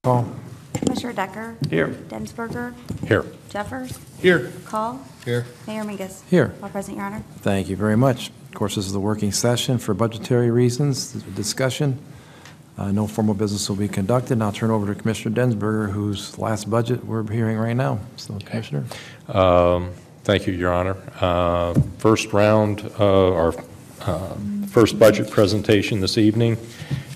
Call. Commissioner Decker? Here. Densberger? Here. Jeffers? Here. Call? Here. Mayor Mingus? Here. All present, Your Honor. Thank you very much. Of course, this is the working session for budgetary reasons, discussion. No formal business will be conducted. And I'll turn over to Commissioner Densberger, whose last budget we're hearing right now. So, okay. Commissioner. Thank you, Your Honor. First round, our first budget presentation this evening.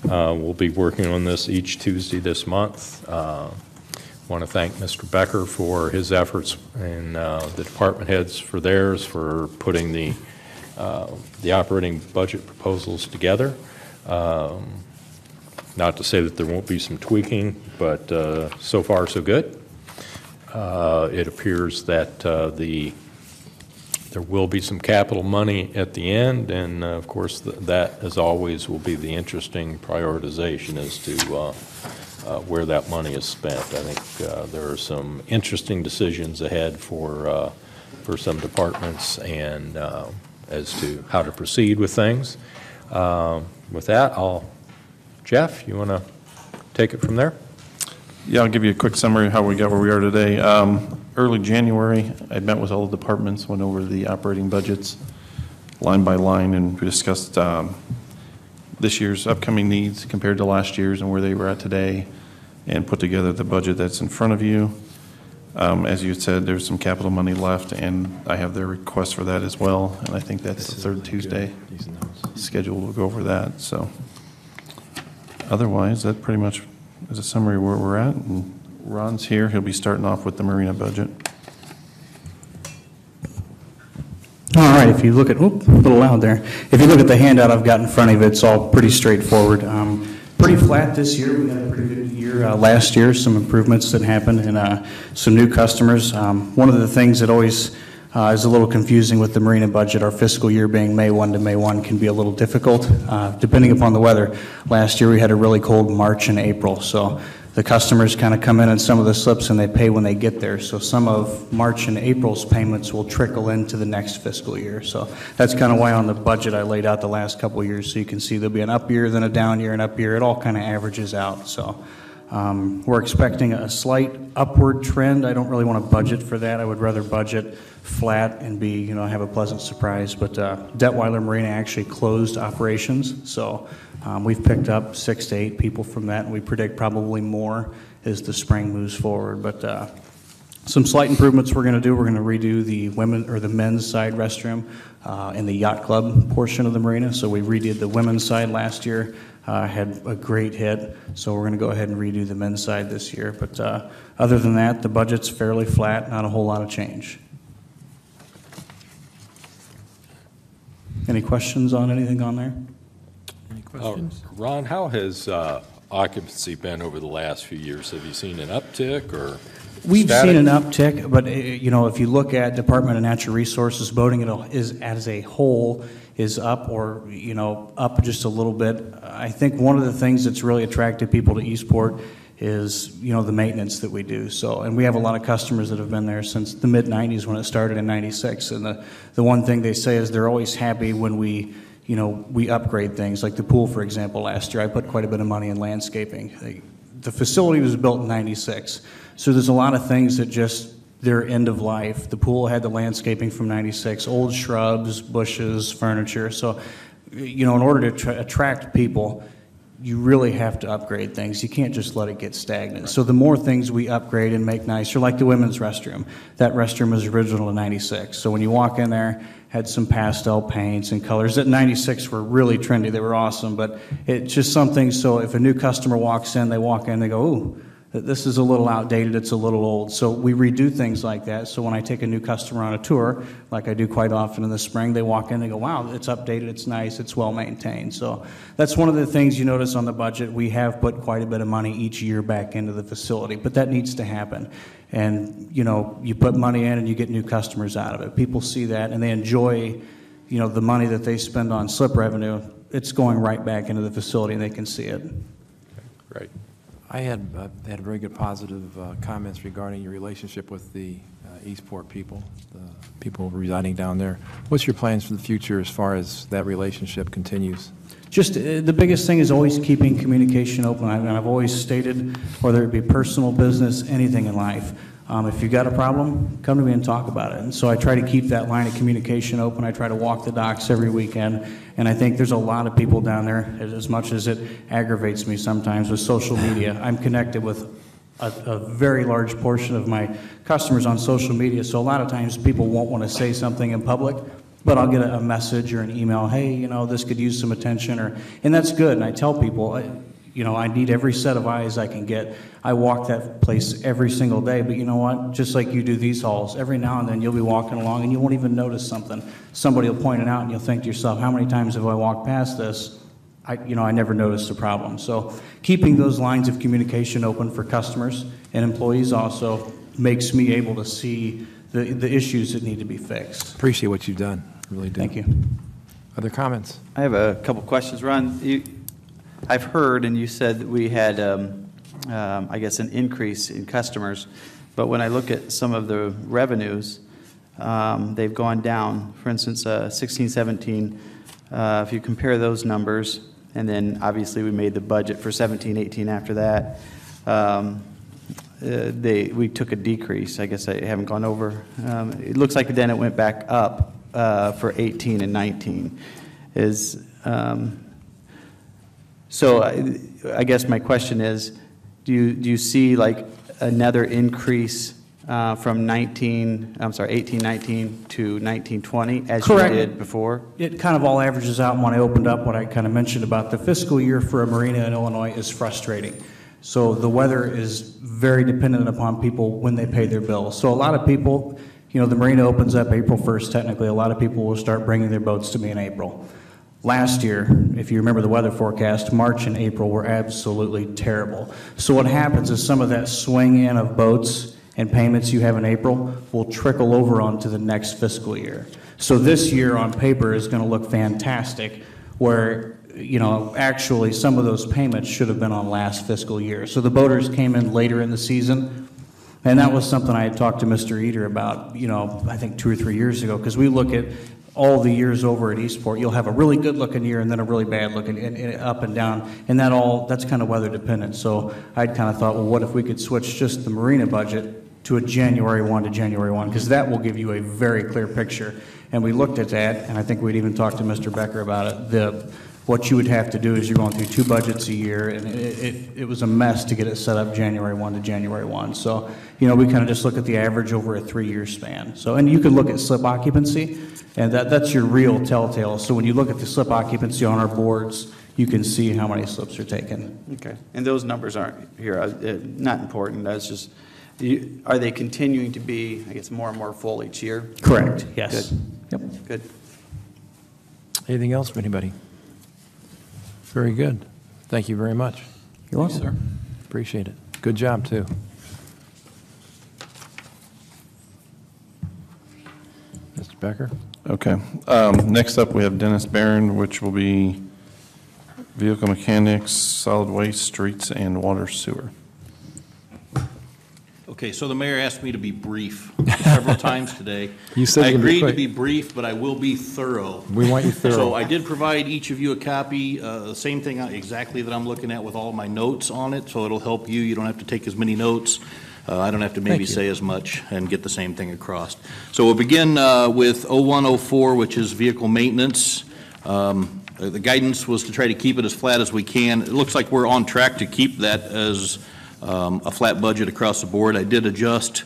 We'll be working on this each Tuesday this month. I want to thank Mr. Becker for his efforts and the department heads for theirs for putting the operating budget proposals together. Not to say that there won't be some tweaking, but so far so good. It appears that there will be some capital money at the end, and of course that, as always, will be the interesting prioritization as to where that money is spent. I think there are some interesting decisions ahead for some departments and as to how to proceed with things. With that, Jeff, you want to take it from there? Yeah, I'll give you a quick summary of how we got where we are today. Early January, I met with all the departments, went over the operating budgets line by line, and we discussed this year's upcoming needs compared to last year's and where they were at today, and put together the budget that's in front of you. As you said, there's some capital money left, and I have their request for that as well, and I think that's the third Tuesday schedule. We'll go over that. So otherwise, that pretty much is a summary of where we're at. And Ron's here. He'll be starting off with the marina budget. All right, if you look at, a little loud there. If you look at the handout I've got in front of you, it's all pretty straightforward. Pretty flat this year. We had a pretty good year last year, some improvements that happened, and some new customers. One of the things that always is a little confusing with the marina budget, our fiscal year being May 1 to May 1 can be a little difficult, depending upon the weather. Last year we had a really cold March and April, so the customers kind of come in on some of the slips and they pay when they get there. So some of March and April's payments will trickle into the next fiscal year. So that's kind of why on the budget I laid out the last couple of years, so you can see there'll be an up year, then a down year, an up year. It all kind of averages out. So we're expecting a slight upward trend. I don't really want to budget for that. I would rather budget flat and be, have a pleasant surprise. But Detweiler Marina actually closed operations, so we've picked up 6 to 8 people from that, and we predict probably more as the spring moves forward. But some slight improvements we're going to do. We're going to redo the the men's side restroom in the yacht club portion of the marina. So we redid the women's side last year. Had a great hit, so we're going to go ahead and redo the men's side this year. But other than that, the budget's fairly flat, not a whole lot of change. Any questions on anything on there? Any questions? Ron, how has occupancy been over the last few years? Have you seen an uptick or We've static? seen an uptick, but if you look at Department of Natural Resources, boating is as a whole is up, or up just a little bit. I think one of the things that's really attracted people to Eastport is the maintenance that we do. So, and we have a lot of customers that have been there since the mid '90s when it started in '96. And the one thing they say is they're always happy when we upgrade things, like the pool, for example. Last year, I put quite a bit of money in landscaping. The facility was built in '96, so there's a lot of things that they're end of life. The pool had the landscaping from '96, old shrubs, bushes, furniture. So, in order to attract people, you really have to upgrade things. You can't just let it get stagnant. So the more things we upgrade and make nicer, like the women's restroom. That restroom was original in '96. So when you walk in there, had some pastel paints and colors that '96 were really trendy. They were awesome, but it's just something. So if a new customer walks in, they go, ooh, this is a little outdated, it's a little old. So we redo things like that. So when I take a new customer on a tour, like I do quite often in the spring, they walk in, they go, wow, it's updated, it's nice, it's well maintained. So that's one of the things you notice on the budget. We have put quite a bit of money each year back into the facility, but that needs to happen. And you put money in and you get new customers out of it. People see that and they enjoy the money that they spend on slip revenue. It's going right back into the facility and they can see it. Okay, great. I had very good positive comments regarding your relationship with the Eastport people, the people residing down there. What's your plans for the future as far as that relationship continues? just the biggest thing is always keeping communication open. And I've always stated, whether it be personal, business, anything in life, if you got a problem, come to me and talk about it. And so I try to keep that line of communication open. I try to walk the docks every weekend. And I think there's a lot of people down there, as much as it aggravates me sometimes with social media. I'm connected with a very large portion of my customers on social media. So a lot of times people won't want to say something in public, but I'll get a message or an email, hey, you know, this could use some attention, and that's good. And I tell people, you know, I need every set of eyes I can get. I walk that place every single day, but you know what? Just like you do these halls, every now and then you'll be walking along and you won't even notice something. Somebody will point it out and you'll think to yourself, how many times have I walked past this? I never noticed the problem. So keeping those lines of communication open for customers and employees also makes me able to see the issues that need to be fixed. Appreciate what you've done, really do. Thank you. Other comments? I have a couple questions. Ron, I've heard, and you said that we had, I guess, an increase in customers, but when I look at some of the revenues, they've gone down. For instance, 16, 17, if you compare those numbers, and then obviously we made the budget for 17, 18 after that, we took a decrease. I guess I haven't gone over. It looks like then it went back up for 18 and 19. So I guess my question is, do you see like another increase from 18, 19 to 19, 20 as Correct. you did before? It kind of all averages out. And when I opened up, what I kind of mentioned about the fiscal year for a marina in Illinois is frustrating. So the weather is very dependent upon people when they pay their bills. So a lot of people, you know, the marina opens up April 1st technically. A lot of people will start bringing their boats to me in April. Last year, if you remember the weather forecast, March and April were absolutely terrible. So what happens is some of that swing in of boats and payments you have in April will trickle over onto the next fiscal year. So this year on paper is going to look fantastic, where, you know, actually some of those payments should have been on last fiscal year. So the boaters came in later in the season, and that was something I had talked to Mr. Eater about, you know, I think 2 or 3 years ago, because we look at all the years over at Eastport, you'll have a really good looking year and then a really bad looking, and up and down, and that's kind of weather dependent. So I'd kind of thought, well, what if we could switch just the marina budget to a January 1 to January 1, because that will give you a very clear picture. And we looked at that, and I think we'd even talked to Mr. Becker about it. What you would have to do is you're going through 2 budgets a year, and it was a mess to get it set up January 1 to January 1. So, you know, we kind of just look at the average over a 3-year span. So, and you can look at slip occupancy, and that's your real telltale. So when you look at the slip occupancy on our boards, you can see how many slips are taken. Okay. And those numbers aren't here, not important. That's just, are they continuing to be, I guess, more and more full each year? Correct, yes. Good. Yep. Good. Anything else from anybody? Very good. Thank you very much. You're welcome. Sir. Appreciate it. Good job, too. Mr. Becker? Okay. Next up, we have Dennis Barron, which will be vehicle mechanics, solid waste, streets, and water sewer. Okay, so the mayor asked me to be brief several times today. You said I you'd be agreed to quick. be brief, but I will be thorough. We want you thorough. So I did provide each of you a copy, the same thing exactly that I'm looking at with all my notes on it, so it'll help you. You don't have to take as many notes. I don't have to maybe Thank you. say as much and get the same thing across. So we'll begin with 0104, which is vehicle maintenance. The guidance was to try to keep it as flat as we can. It looks like we're on track to keep that as a flat budget across the board. I did adjust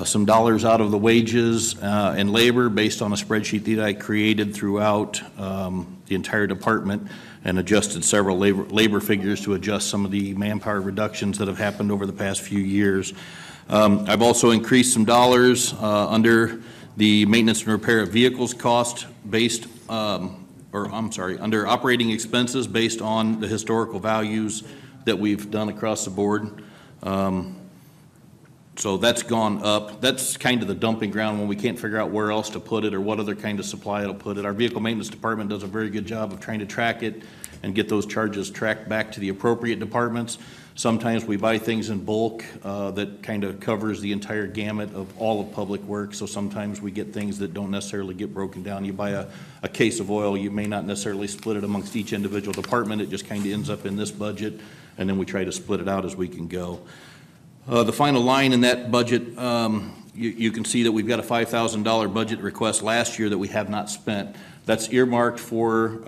some dollars out of the wages and labor based on a spreadsheet that I created throughout the entire department, and adjusted several labor figures to adjust some of the manpower reductions that have happened over the past few years. I've also increased some dollars under the maintenance and repair of vehicles cost based, under operating expenses based on the historical values that we've done across the board. So that's gone up. That's kind of the dumping ground when we can't figure out where else to put it or what other kind of supply it'll put it. Our vehicle maintenance department does a very good job of trying to track it and get those charges tracked back to the appropriate departments. Sometimes we buy things in bulk that kind of covers the entire gamut of all of public works. So sometimes we get things that don't necessarily get broken down. You buy a case of oil, you may not necessarily split it amongst each individual department. It just kind of ends up in this budget, and then we try to split it out as we can go. The final line in that budget, you can see that we've got a $5,000 budget request last year that we have not spent. That's earmarked for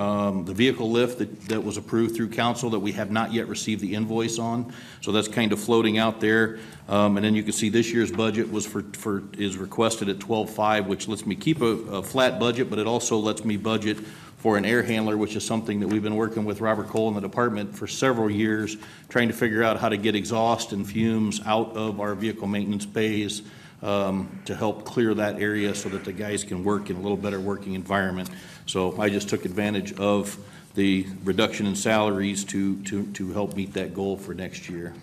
the vehicle lift that was approved through council that we have not yet received the invoice on. So that's kind of floating out there. And then you can see this year's budget was is requested at 12.5, which lets me keep a flat budget, but it also lets me budget for an air handler, which is something that we've been working with Robert Cole in the department for several years, trying to figure out how to get exhaust and fumes out of our vehicle maintenance bays to help clear that area so that the guys can work in a little better working environment. So I just took advantage of the reduction in salaries to help meet that goal for next year.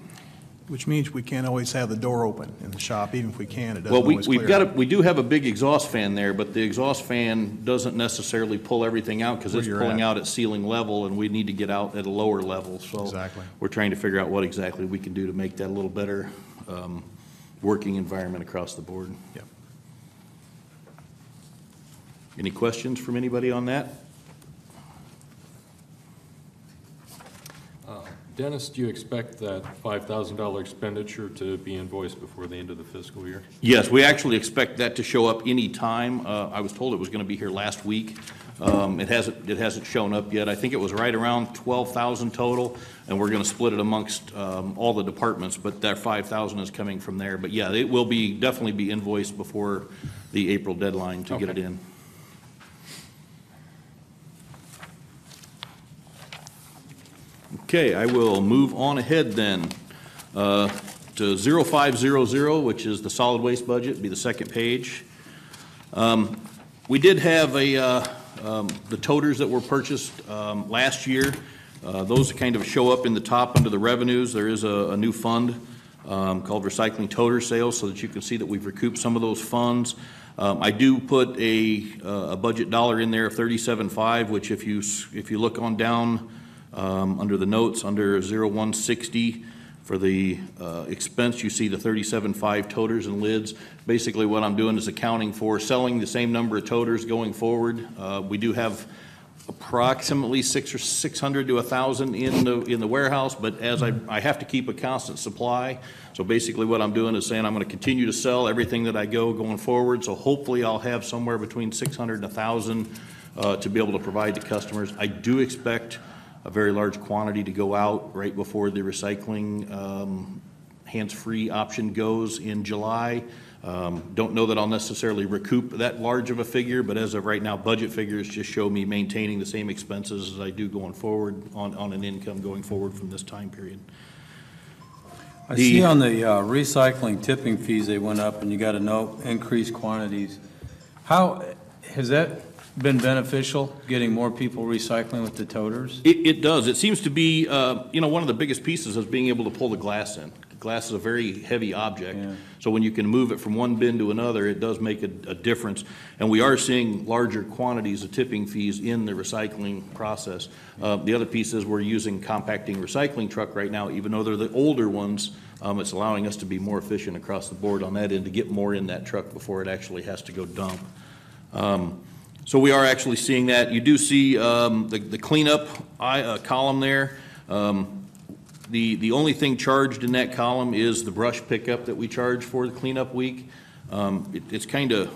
Which means we can't always have the door open in the shop, even if we can, it doesn't Well, always clear. we do have a big exhaust fan there, but the exhaust fan doesn't necessarily pull everything out because Where it's you're pulling at. out at ceiling level, and we need to get out at a lower level. So Exactly. we're trying to figure out what exactly we can do to make that a little better working environment across the board. Yep. Any questions from anybody on that? Dennis, do you expect that $5,000 expenditure to be invoiced before the end of the fiscal year? Yes, we actually expect that to show up any time. I was told it was going to be here last week. It hasn't shown up yet. I think it was right around 12,000 total, and we're going to split it amongst all the departments, but that 5,000 is coming from there. But yeah, it will definitely be invoiced before the April deadline to get it in. Okay, I will move on ahead then to 0500, which is the solid waste budget, be the second page. We did have the toters that were purchased last year. Those kind of show up in the top under the revenues. There is a new fund called Recycling Toter Sales so that you can see that we've recouped some of those funds. I do put a budget dollar in there of 37.5, which if you look on down under the notes, under 0160, for the expense, you see the 37.5 toters and lids. Basically, what I'm doing is accounting for selling the same number of toters going forward. We do have approximately 600 to 1,000 in the warehouse, but as I have to keep a constant supply. So basically, what I'm doing is saying I'm going to continue to sell everything that I going forward. So hopefully, I'll have somewhere between 600 and 1,000 to be able to provide to customers. I do expect a very large quantity to go out right before the recycling hands-free option goes in July. Don't know that I'll necessarily recoup that large of a figure, but as of right now, budget figures just show me maintaining the same expenses as I do going forward on an income going forward from this time period. I see on the recycling tipping fees, they went up, and you got to note increased quantities. How has that been beneficial, getting more people recycling with the toters? It does. It seems to be, one of the biggest pieces is being able to pull the glass in. Glass is a very heavy object, Yeah. so when you can move it from one bin to another, it does make a difference. And we are seeing larger quantities of tipping fees in the recycling process. The other piece is we're using compacting recycling truck right now, even though they're the older ones. It's allowing us to be more efficient across the board on that end to get more in that truck before it actually has to go dump. So we are actually seeing that. You do see the cleanup column there. The only thing charged in that column is the brush pickup that we charge for the cleanup week. It's kind of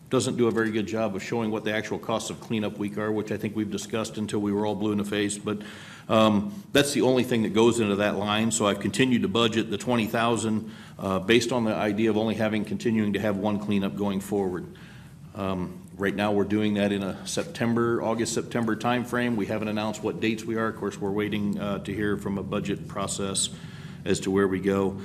doesn't do a very good job of showing what the actual costs of cleanup week are, which I think we've discussed until we were all blue in the face. But that's the only thing that goes into that line. So I've continued to budget the 20,000 based on the idea of only continuing to have one cleanup going forward. Right now, we're doing that in a August-September timeframe. We haven't announced what dates we are. Of course, we're waiting to hear from a budget process as to where we go.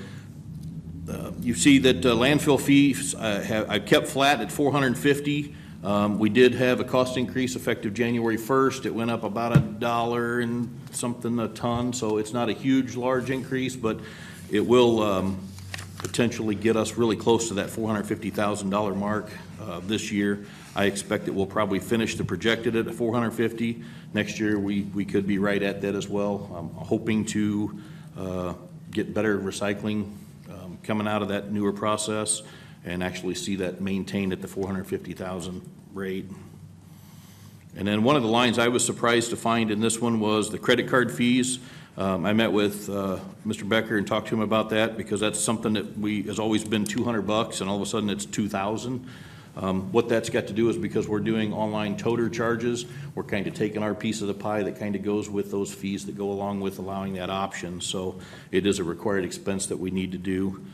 You see that landfill fees I've kept flat at $450. We did have a cost increase effective January 1st. It went up about $1 and something a ton, so it's not a huge, large increase, but it will potentially get us really close to that $450,000 mark this year. I expect that we'll probably finish the projected at $450. Next year, we could be right at that as well. I'm hoping to get better recycling coming out of that newer process and actually see that maintained at the 450,000 rate. And then one of the lines I was surprised to find in this one was the credit card fees. I met with Mr. Becker and talked to him about that because that's something that has always been $200 and all of a sudden it's $2,000. What that's got to do is because we're doing online toter charges, we're kind of taking our piece of the pie that kind of goes with those fees that go along with allowing that option. So it is a required expense that we need to do.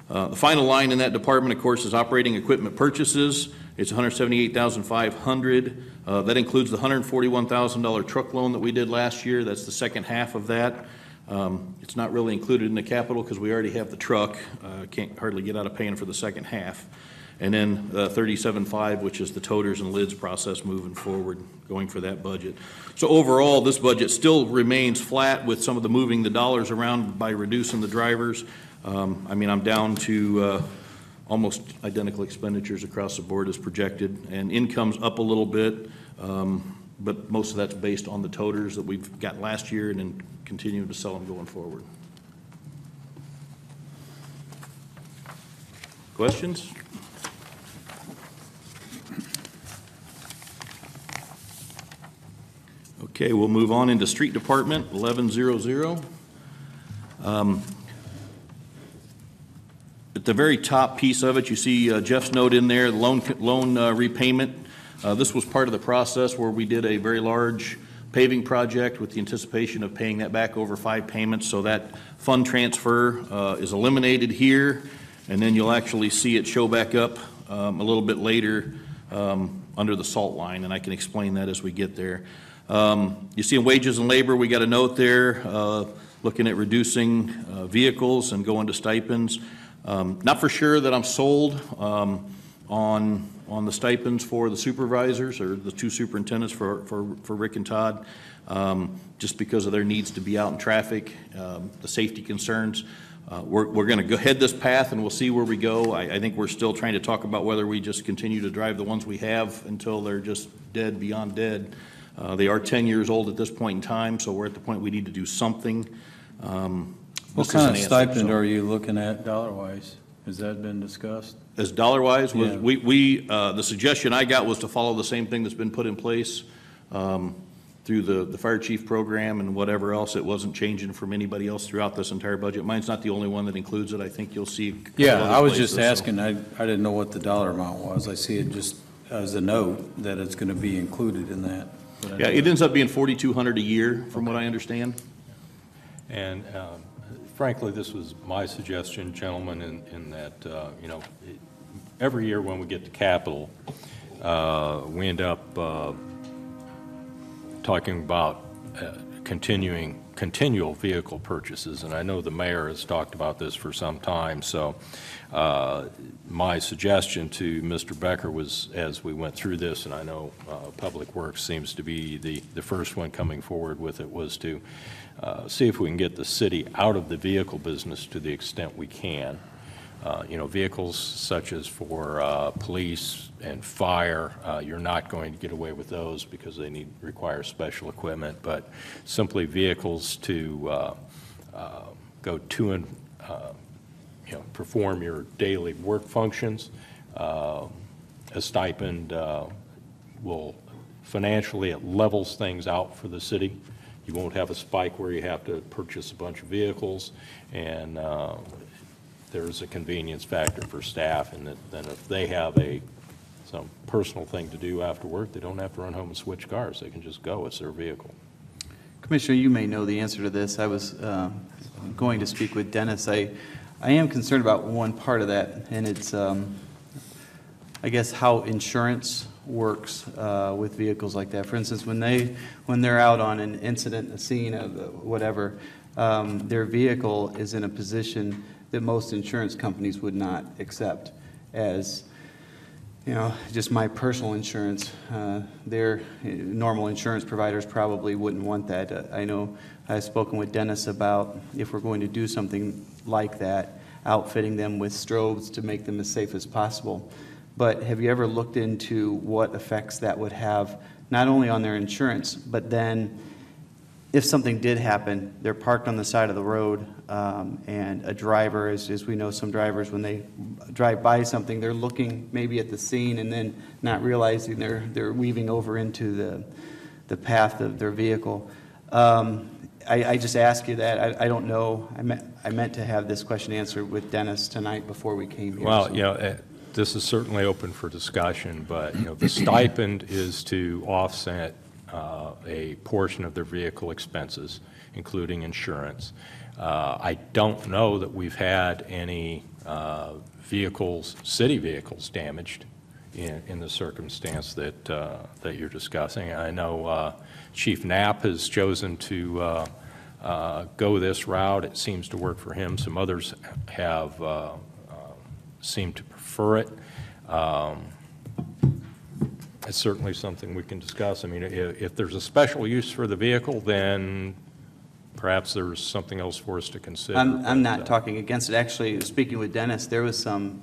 The final line in that department, of course, is operating equipment purchases. It's $178,500. That includes the $141,000 truck loan that we did last year. That's the second half of that. It's not really included in the capital because we already have the truck. Can't hardly get out of paying for the second half. And then 37.5, which is the toters and lids process moving forward, going for that budget. So overall, this budget still remains flat with some of the moving the dollars around by reducing the drivers. I mean, I'm down to almost identical expenditures across the board as projected, and income's up a little bit, but most of that's based on the toters that we've got last year and then continuing to sell them going forward. Questions? Okay, we'll move on into Street Department, 1100. At the very top piece of it, you see Jeff's note in there, loan repayment. This was part of the process where we did a very large paving project with the anticipation of paying that back over 5 payments. So that fund transfer is eliminated here, and then you'll actually see it show back up a little bit later under the salt line, and I can explain that as we get there. You see in wages and labor, we got a note there looking at reducing vehicles and going to stipends. Not for sure that I'm sold on the stipends for the supervisors or the 2 superintendents for Rick and Todd, just because of their needs to be out in traffic, the safety concerns. We're going to go head this path and we'll see where we go. I think we're still trying to talk about whether we just continue to drive the ones we have until they're just dead beyond dead. They are 10 years old at this point in time, so we're at the point we need to do something. What kind of stipend are you looking at dollar-wise? Has that been discussed? As dollar-wise, Yeah. the suggestion I got was to follow the same thing that's been put in place through the fire chief program and whatever else. It wasn't changing from anybody else throughout this entire budget. Mine's not the only one that includes it. I think you'll see. Yeah, I was just asking. I didn't know what the dollar amount was. I see it just as a note that it's going to be included in that. Yeah, it ends up being $4,200 a year, from what I understand. And frankly, this was my suggestion, gentlemen, in that, every year when we get to capital, we end up talking about continual vehicle purchases. And I know the mayor has talked about this for some time. So my suggestion to Mr. Becker was, as we went through this, and I know Public Works seems to be the first one coming forward with it, was to see if we can get the city out of the vehicle business to the extent we can. Vehicles such as for police and fire, you're not going to get away with those because they require special equipment, but simply vehicles to go to and perform your daily work functions. A stipend will financially, it levels things out for the city. You won't have a spike where you have to purchase a bunch of vehicles, and there's a convenience factor for staff, and then if they have some personal thing to do after work, they don't have to run home and switch cars. They can just go. It's their vehicle. Commissioner, you may know the answer to this. I was going to speak with Dennis. I am concerned about one part of that, and it's, I guess, how insurance works with vehicles like that. For instance, when they're out on an incident, a scene of whatever, their vehicle is in a position that most insurance companies would not accept as, just my personal insurance. Their normal insurance providers probably wouldn't want that. I know I've spoken with Dennis about if we're going to do something like that, outfitting them with strobes to make them as safe as possible. But have you ever looked into what effects that would have, not only on their insurance, but then if something did happen, they're parked on the side of the road, and a driver, as we know, some drivers, when they drive by something, they're looking maybe at the scene and then not realizing they're weaving over into the path of their vehicle. I just ask you that. I don't know. I meant to have this question answered with Dennis tonight before we came here. Well, so. This is certainly open for discussion, but, the stipend is to offset a portion of their vehicle expenses, including insurance. I don't know that we've had any city vehicles damaged in the circumstance that you're discussing. I know Chief Knapp has chosen to go this route. It seems to work for him. Some others have seemed to prefer it. It's certainly something we can discuss. I mean, if there's a special use for the vehicle, then perhaps there's something else for us to consider. I'm not talking against it. Actually, speaking with Dennis, there was some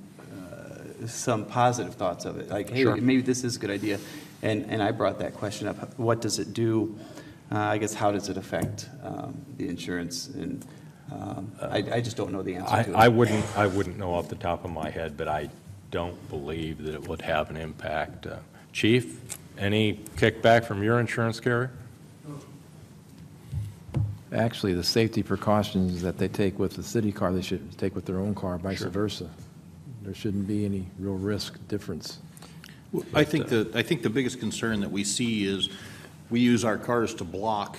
positive thoughts of it. Like, hey, Sure. maybe this is a good idea. And I brought that question up. What does it do? I guess, how does it affect the insurance? And I just don't know the answer to it. I wouldn't know off the top of my head, but I don't believe that it would have an impact. Chief, any kickback from your insurance carrier? Actually, the safety precautions that they take with the city car, they should take with their own car, vice versa. There shouldn't be any real risk difference. I think the biggest concern that we see is we use our cars to block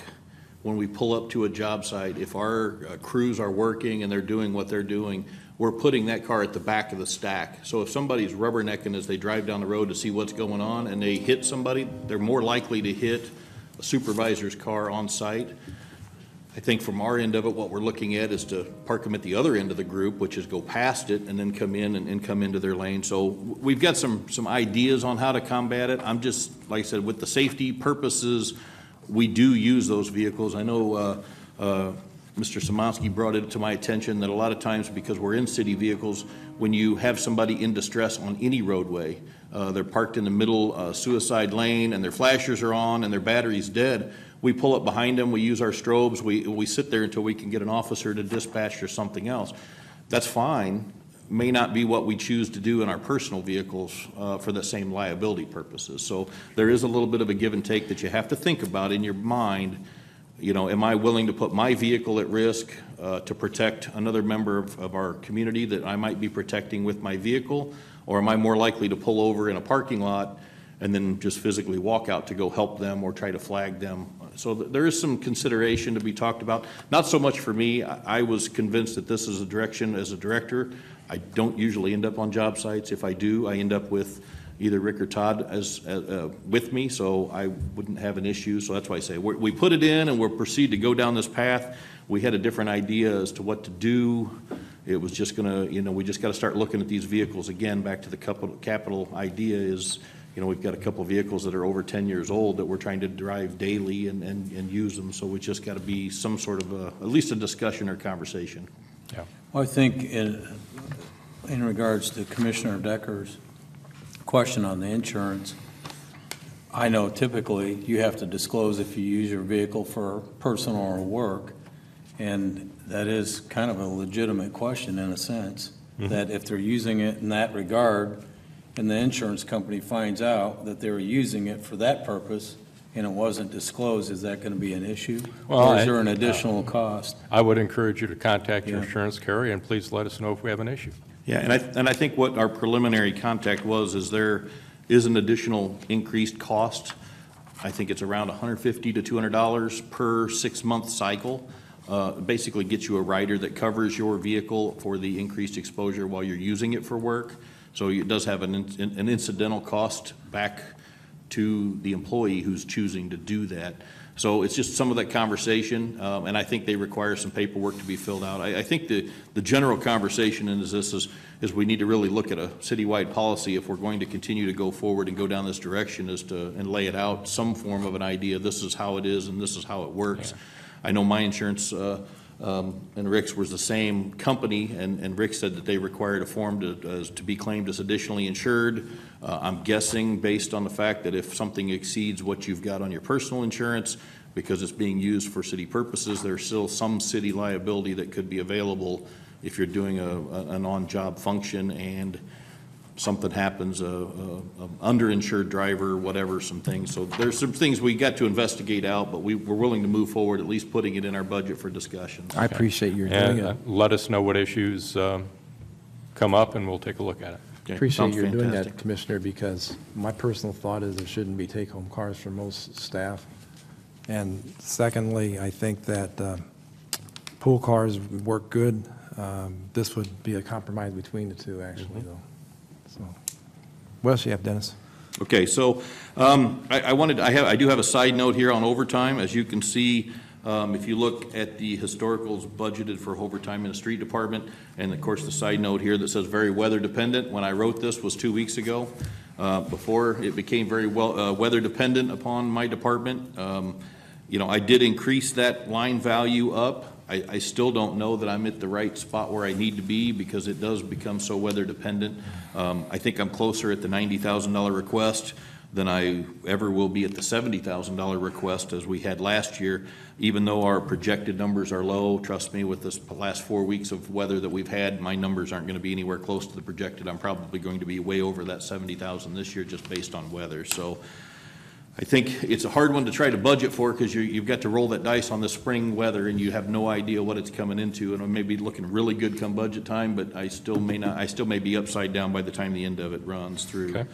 when we pull up to a job site. If our crews are working and they're doing what they're doing, we're putting that car at the back of the stack. So if somebody's rubbernecking as they drive down the road to see what's going on and they hit somebody, they're more likely to hit a supervisor's car on site. I think from our end of it, what we're looking at is to park them at the other end of the group, which is go past it and then come in and come into their lane. So we've got some ideas on how to combat it. I'm just, like I said, with the safety purposes, we do use those vehicles. I know Mr. Szymanski brought it to my attention that a lot of times, because we're in city vehicles, when you have somebody in distress on any roadway, they're parked in the middle suicide lane and their flashers are on and their battery's dead, we pull up behind them, we use our strobes, we sit there until we can get an officer to dispatch or something else. That's fine. May not be what we choose to do in our personal vehicles for the same liability purposes. So there is a little bit of a give and take that you have to think about in your mind. Am I willing to put my vehicle at risk to protect another member of our community that I might be protecting with my vehicle? Or am I more likely to pull over in a parking lot and then just physically walk out to go help them or try to flag them? So there is some consideration to be talked about. Not so much for me. I was convinced that this is a direction as a director. I don't usually end up on job sites. If I do, I end up with either Rick or Todd with me, so I wouldn't have an issue. So that's why I say we put it in and we'll proceed to go down this path. We had a different idea as to what to do. It was just going to, we just got to start looking at these vehicles again. Back to the capital idea is, we've got a couple of vehicles that are over 10 years old that we're trying to drive daily and use them. So we just got to be some sort of at least a discussion or conversation. Yeah. Well, I think in regards to Commissioner Decker's question on the insurance, I know typically you have to disclose if you use your vehicle for personal or work, and that is kind of a legitimate question in a sense, that if they're using it in that regard and the insurance company finds out that they were using it for that purpose and it wasn't disclosed, is that going to be an issue? Well, or is there an additional cost? I would encourage you to contact your insurance carrier, and please let us know if we have an issue. Yeah, and I think what our preliminary contact is there is an additional increased cost. I think it's around $150 to $200 per 6-month cycle. Basically gets you a rider that covers your vehicle for the increased exposure while you're using it for work. So it does have an incidental cost back to the employee who's choosing to do that. So it's just some of that conversation, and I think they require some paperwork to be filled out. I think the general conversation is we need to really look at a citywide policy if we're going to continue to go forward and go down this direction, and lay it out, some form of an idea. This is how it is and this is how it works. Yeah. I know my insurance and Rick's was the same company, and Rick said that they required a form to be claimed as additionally insured. I'm guessing based on the fact that if something exceeds what you've got on your personal insurance, because it's being used for city purposes. There's still some city liability that could be available if you're doing an on-job function and something happens, a underinsured driver, whatever, some things. So there's some things we got to investigate out, but we're willing to move forward, at least putting it in our budget for discussion. I appreciate your doing And it. let us know what issues come up, and we'll take a look at it. Okay, Appreciate sounds your doing that, fantastic. Commissioner, because my personal thought is there shouldn't be take-home cars for most staff. And secondly, I think that pool cars work good. This would be a compromise between the two, actually, though. So, what else you have, Dennis? Okay, so I do have a side note here on overtime. As you can see, if you look at the historicals budgeted for overtime in the street department, and of course the side note here that says very weather dependent. When I wrote this was 2 weeks ago, before it became very weather dependent upon my department. You know, I did increase that line value up. I still don't know that I'm at the right spot where I need to be because it does become so weather dependent. I think I'm closer at the $90,000 request than I ever will be at the $70,000 request as we had last year. Even though our projected numbers are low, trust me, with this last 4 weeks of weather that we've had, my numbers aren't going to be anywhere close to the projected. I'm probably going to be way over that $70,000 this year just based on weather. So I think it's a hard one to try to budget for because you've got to roll that dice on the spring weather and you have no idea what it's coming into, and it may be looking really good come budget time, but I still may be upside down by the time the end of it runs through. Okay.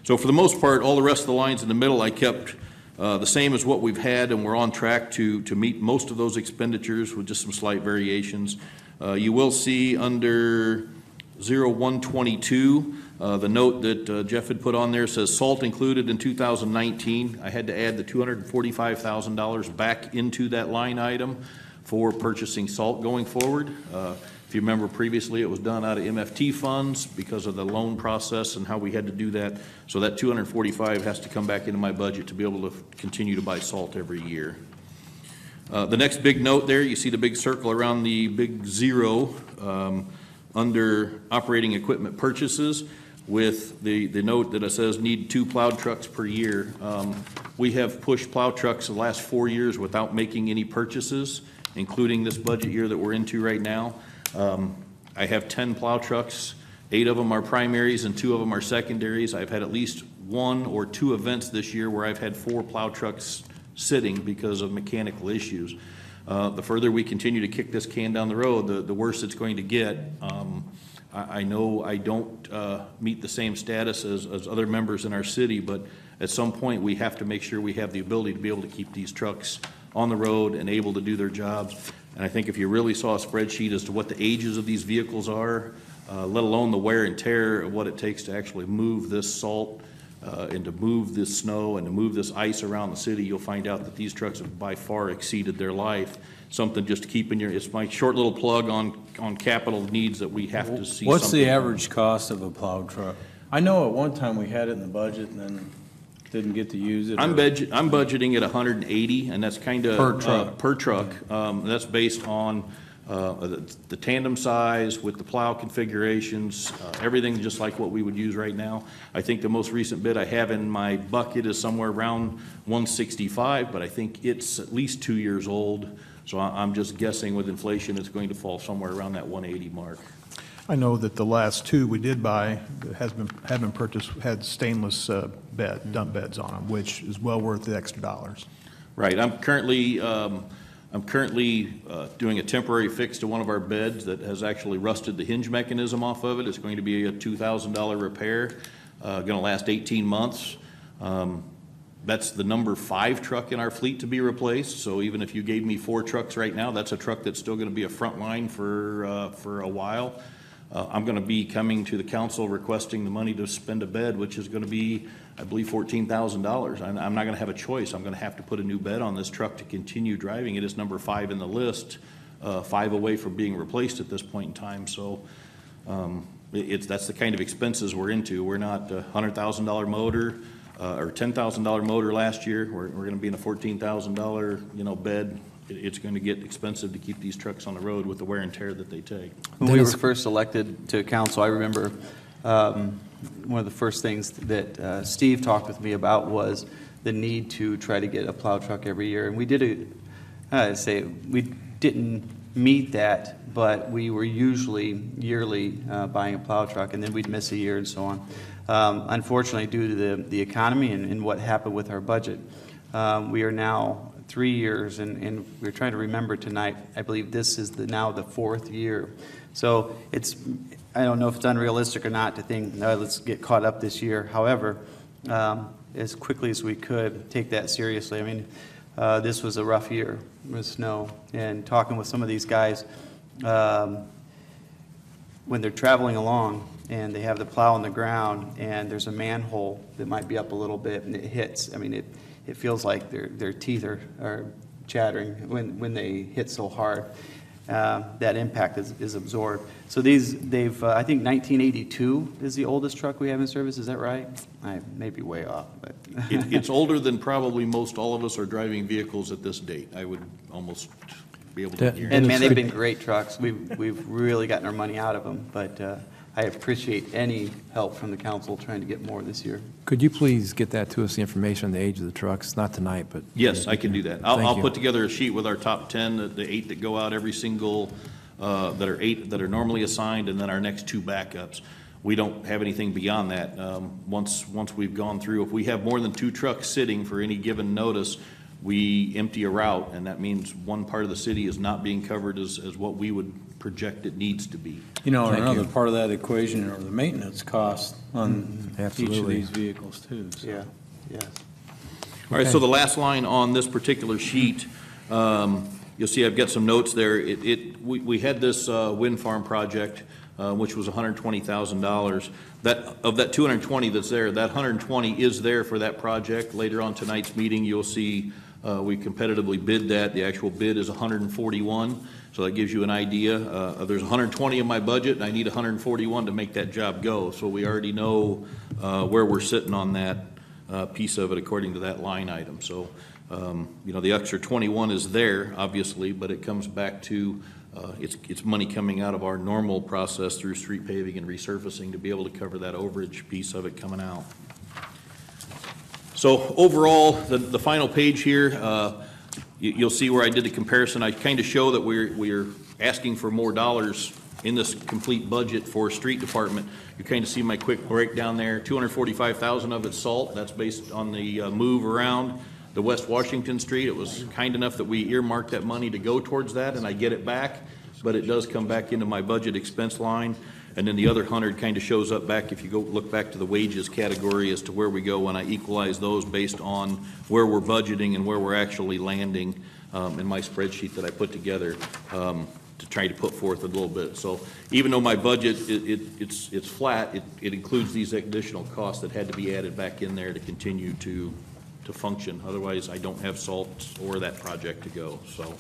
So for the most part, all the rest of the lines in the middle I kept the same as what we've had, and we're on track to meet most of those expenditures with just some slight variations. You will see under 0122, the note that Jeff had put on there says salt included in 2019. I had to add the $245,000 back into that line item for purchasing salt going forward. If you remember previously, it was done out of MFT funds because of the loan process and how we had to do that. So that $245 has to come back into my budget to be able to continue to buy salt every year. The next big note there, you see the big circle around the big zero under operating equipment purchases with the note that it says need 2 plow trucks per year. We have pushed plow trucks the last 4 years without making any purchases, including this budget year that we're into right now. I have 10 plow trucks. 8 of them are primaries and 2 of them are secondaries. I've had at least 1 or 2 events this year where I've had 4 plow trucks sitting because of mechanical issues. The further we continue to kick this can down the road, the worse it's going to get. I know I don't meet the same status as other members in our city, but at some point we have to make sure we have the ability to be able to keep these trucks on the road and able to do their jobs. And I think if you really saw a spreadsheet as to what the ages of these vehicles are, let alone the wear and tear of what it takes to actually move this salt and to move this snow and to move this ice around the city, you'll find out that these trucks have by far exceeded their life. Something just to keep in your, it's my short little plug on capital needs that we have to see. What's the something. average cost of a plow truck? I know at one time we had it in the budget and then didn't get to use it. I'm budgeting at 180, and that's kind of Per truck. Per truck. That's based on the tandem size with the plow configurations, everything just like what we would use right now. I think the most recent bid I have in my bucket is somewhere around 165, but I think it's at least 2 years old. So I'm just guessing with inflation, it's going to fall somewhere around that 180 mark. I know that the last 2 we did buy that have been purchased had stainless dump beds on them, which is well worth the extra dollars. Right. I'm currently doing a temporary fix to one of our beds that has actually rusted the hinge mechanism off of it. It's going to be a $2,000 repair, going to last 18 months. That's the number 5 truck in our fleet to be replaced. So even if you gave me 4 trucks right now, that's a truck that's still going to be a front line for a while. I'm going to be coming to the council requesting the money to spend a bed, which is going to be, I believe, $14,000. I'm not going to have a choice. I'm going to have to put a new bed on this truck to continue driving it. It's number 5 in the list, 5 away from being replaced at this point in time. So that's the kind of expenses we're into. We're not a $100,000 motor or $10,000 motor last year. We're going to be in a $14,000 bed. It's going to get expensive to keep these trucks on the road with the wear and tear that they take. When we were first elected to council, I remember one of the first things that Steve talked with me about was the need to try to get a plow truck every year. And we did we didn't meet that, but we were usually yearly buying a plow truck, and then we'd miss a year and so on. Unfortunately, due to the economy and what happened with our budget, we are now 3 years, and we're trying to remember tonight, I believe this is now the 4th year. So I don't know if it's unrealistic or not to think, no, let's get caught up this year. However, as quickly as we could, take that seriously. I mean, this was a rough year with snow, and talking with some of these guys, when they're traveling along and they have the plow on the ground and there's a manhole that might be up a little bit and it hits, I mean, it feels like their teeth are chattering when they hit so hard. That impact is absorbed. So they've I think 1982 is the oldest truck we have in service. Is that right? I may be way off, but It's older than probably most all of us are driving vehicles at this date. I would almost be able to That- hear. and man, they've been great trucks. We've really gotten our money out of them. But I appreciate any help from the council trying to get more this year. Could you please get that to us, the information on the age of the trucks? Not tonight, but. Yes, I can do that. Thank I'll you. put together a sheet with our top 10, the 8 that go out every single, that are 8 that are normally assigned, and then our next 2 backups. We don't have anything beyond that. Once we've gone through, if we have more than 2 trucks sitting for any given notice, we empty a route, and that means one part of the city is not being covered as what we would project it needs to be. You know, Thank another you. part of that equation are the maintenance costs on each of Absolutely. these vehicles too. So. Yeah, yes. All right, so the last line on this particular sheet, you'll see I've got some notes there. We had this wind farm project, which was $120,000. Of that 220 that's there, that 120 is there for that project. Later on tonight's meeting, you'll see we competitively bid that. The actual bid is 141, so that gives you an idea. There's 120 in my budget, and I need 141 to make that job go. So we already know where we're sitting on that piece of it according to that line item. So, the extra 21 is there, obviously, but it comes back to it's money coming out of our normal process through street paving and resurfacing to be able to cover that overage piece of it coming out. So overall, the final page here, you'll see where I did the comparison. I kind of show that we're asking for more dollars in this complete budget for street department. You kind of see my quick breakdown there. 245,000 of it's salt. That's based on the move around the West Washington Street. It was kind enough that we earmarked that money to go towards that, and I get it back, but it does come back into my budget expense line. And then the other 100 kind of shows up back, if you go look back to the wages category as to where we go when I equalize those based on where we're budgeting and where we're actually landing in my spreadsheet that I put together to try to put forth a little bit. So even though my budget, it's flat, it includes these additional costs that had to be added back in there to continue to function. Otherwise, I don't have salt or that project to go. So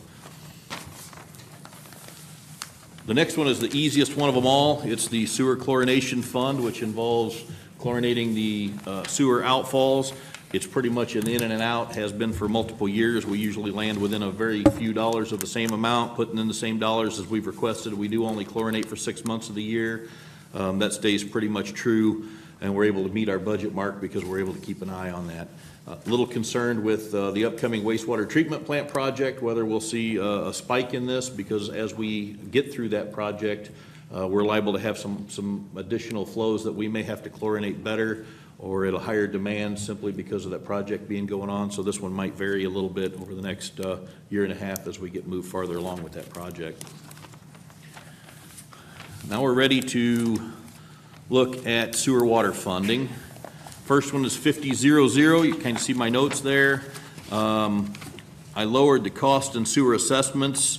the next one is the easiest one of them all. It's the sewer chlorination fund, which involves chlorinating the sewer outfalls. It's pretty much an in and an out, has been for multiple years. We usually land within a very few dollars of the same amount, putting in the same dollars as we've requested. We do only chlorinate for 6 months of the year. That stays pretty much true, and we're able to meet our budget mark because we're able to keep an eye on that. A little concerned with the upcoming wastewater treatment plant project, whether we'll see a spike in this, because as we get through that project, we're liable to have some additional flows that we may have to chlorinate better or at a higher demand simply because of that project being going on. So this one might vary a little bit over the next year and a half as we get moved farther along with that project. Now we're ready to look at sewer water funding. First one is 5000. You kind of see my notes there. I lowered the cost and sewer assessments.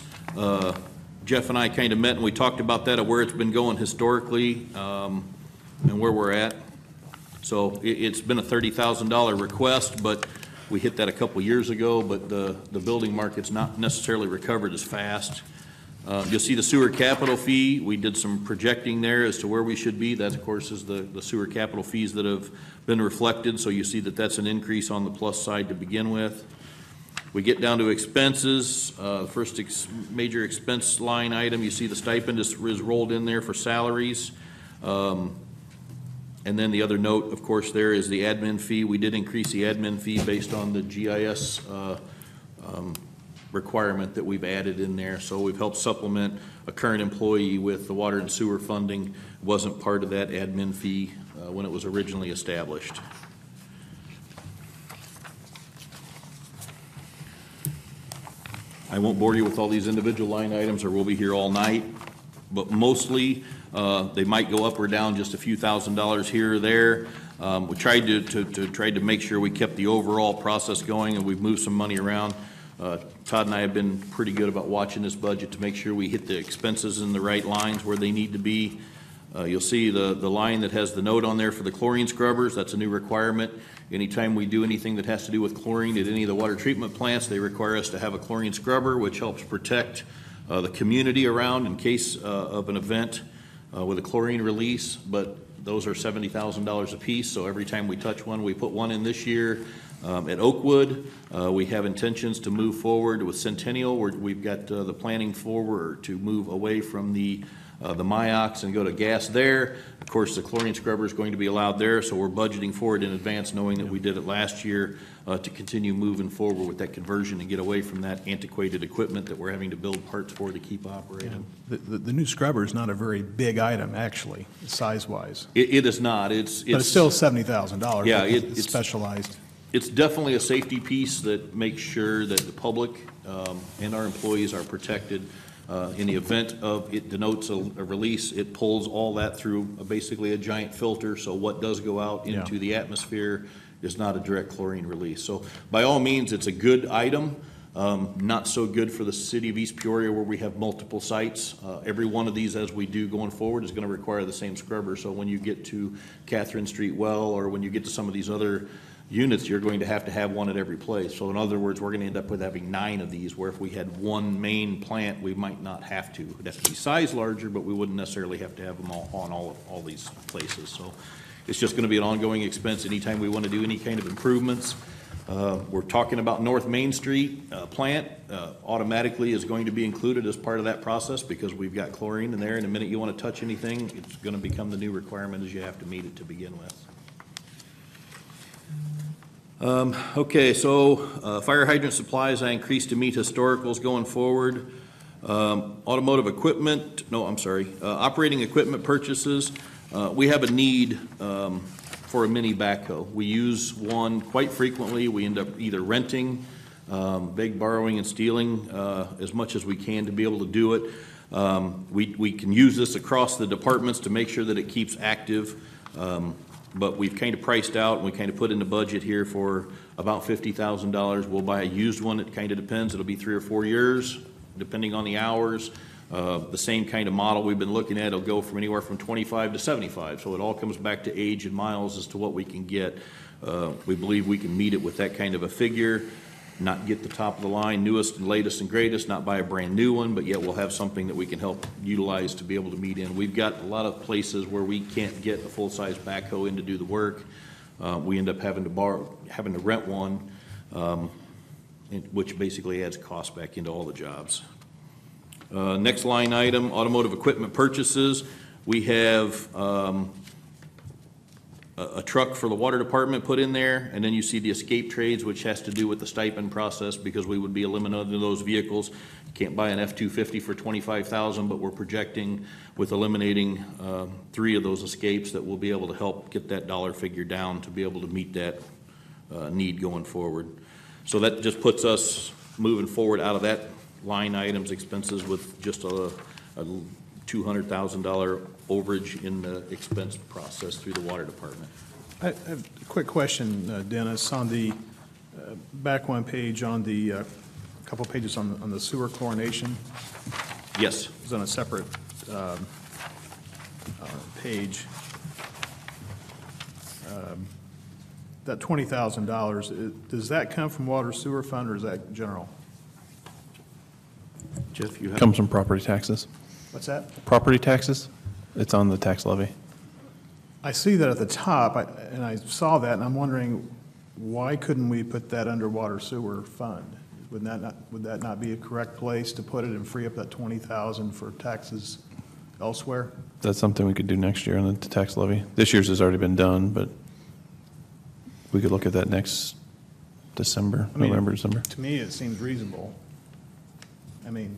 Jeff and I kind of met and we talked about that, of where it's been going historically and where we're at. So it's been a $30,000 request, but we hit that a couple years ago, but the building market's not necessarily recovered as fast. You'll see the sewer capital fee. We did some projecting there as to where we should be. That, of course, is the sewer capital fees that have been reflected. So you see that that's an increase on the plus side to begin with. We get down to expenses. First major expense line item, you see the stipend is rolled in there for salaries. And then the other note, of course, there is the admin fee. We did increase the admin fee based on the GIS requirement that we've added in there. So we've helped supplement a current employee with the water and sewer funding. Wasn't part of that admin fee when it was originally established. I won't bore you with all these individual line items, or we'll be here all night, but mostly they might go up or down just a few $1,000s here or there. We tried to make sure we kept the overall process going, and we've moved some money around. Todd and I have been pretty good about watching this budget to make sure we hit the expenses in the right lines where they need to be. You'll see the line that has the note on there for the chlorine scrubbers. That's a new requirement. Anytime we do anything that has to do with chlorine at any of the water treatment plants, they require us to have a chlorine scrubber, which helps protect the community around in case of an event with a chlorine release. But those are $70,000 a piece, so every time we touch one, we put one in this year. At Oakwood, we have intentions to move forward with Centennial. We've got the planning forward to move away from the MIOX and go to gas there. Of course, the chlorine scrubber is going to be allowed there, so we're budgeting for it in advance, knowing that we did it last year to continue moving forward with that conversion and get away from that antiquated equipment that we're having to build parts for to keep operating. The new scrubber is not a very big item, actually, size-wise. It is not. But it's still $70,000. Yeah, it's specialized. It's definitely a safety piece that makes sure that the public and our employees are protected. In the event of it denotes a release, it pulls all that through basically a giant filter, so what does go out into the atmosphere is not a direct chlorine release. So by all means, it's a good item. Not so good for the city of East Peoria where we have multiple sites. Every one of these, as we do going forward, is going to require the same scrubber. So when you get to Catherine Street Well, or when you get to some of these other units, you're going to have one at every place. So in other words, we're going to end up with having 9 of these, where if we had one main plant, we might not have to. It'd have to be size larger, but we wouldn't necessarily have to have them all on all these places. So it's just going to be an ongoing expense anytime we want to do any kind of improvements. We're talking about North Main Street plant automatically is going to be included as part of that process because we've got chlorine in there, and the minute you want to touch anything, it's going to become the new requirement as you have to meet it to begin with. Okay, so fire hydrant supplies I increased to meet historicals going forward. Automotive equipment, operating equipment purchases. We have a need for a mini backhoe. We use one quite frequently. We end up either renting, big borrowing and stealing as much as we can to be able to do it. We can use this across the departments to make sure that it keeps active. But we've kind of priced out, and we kind of put in the budget here for about $50,000. We'll buy a used one. It kind of depends. It'll be 3 or 4 years, depending on the hours. The same kind of model we've been looking at will go from anywhere from 25 to 75. So it all comes back to age and miles as to what we can get. We believe we can meet it with that kind of a figure, not get the top of the line, newest and latest and greatest, not buy a brand new one, but yet we'll have something that we can help utilize to be able to meet in. We've got a lot of places where we can't get a full-size backhoe in to do the work. We end up having to rent one, which basically adds cost back into all the jobs. Next line item, automotive equipment purchases. We have a truck for the water department put in there, and then you see the escape trades, which has to do with the stipend process because we would be eliminating those vehicles. You can't buy an F-250 for $25,000, but we're projecting with eliminating 3 of those escapes that we'll be able to help get that dollar figure down to be able to meet that need going forward. So that just puts us moving forward out of that line items expenses with just a $200,000 overage in the expense process through the water department. I have a quick question, Dennis, on the back one page on the couple pages on the sewer chlorination. Yes. It's on a separate page. That $20,000, does that come from water sewer fund or is that general? Jeff, you have? Comes from property taxes. What's that? Property taxes, it's on the tax levy. I see that at the top, and I saw that, and I'm wondering, why couldn't we put that under water sewer fund? Would that not be a correct place to put it and free up that $20,000 for taxes elsewhere? That's something we could do next year on the tax levy. This year's has already been done, but we could look at that next December, I mean, November, December. To me, it seems reasonable. I mean,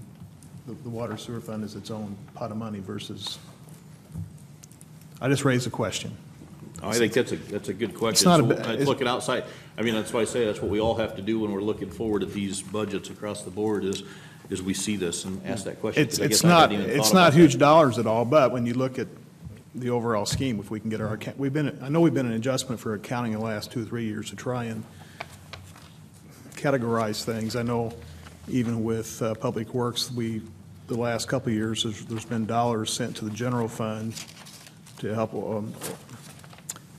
the water sewer fund is its own pot of money versus, I just raised a question. I think that's a good question. It's not a So, ba- it's looking outside, I mean, that's why I say that's what we all have to do when we're looking forward at these budgets across the board is we see this and ask that question. 'cause I guess I hadn't even thought about huge that. dollars at all, but when you look at the overall scheme, if we can get our, I know we've been in adjustment for accounting the last 2 or 3 years to try and categorize things. I know even with Public Works, the last couple of years, there's been dollars sent to the general fund to help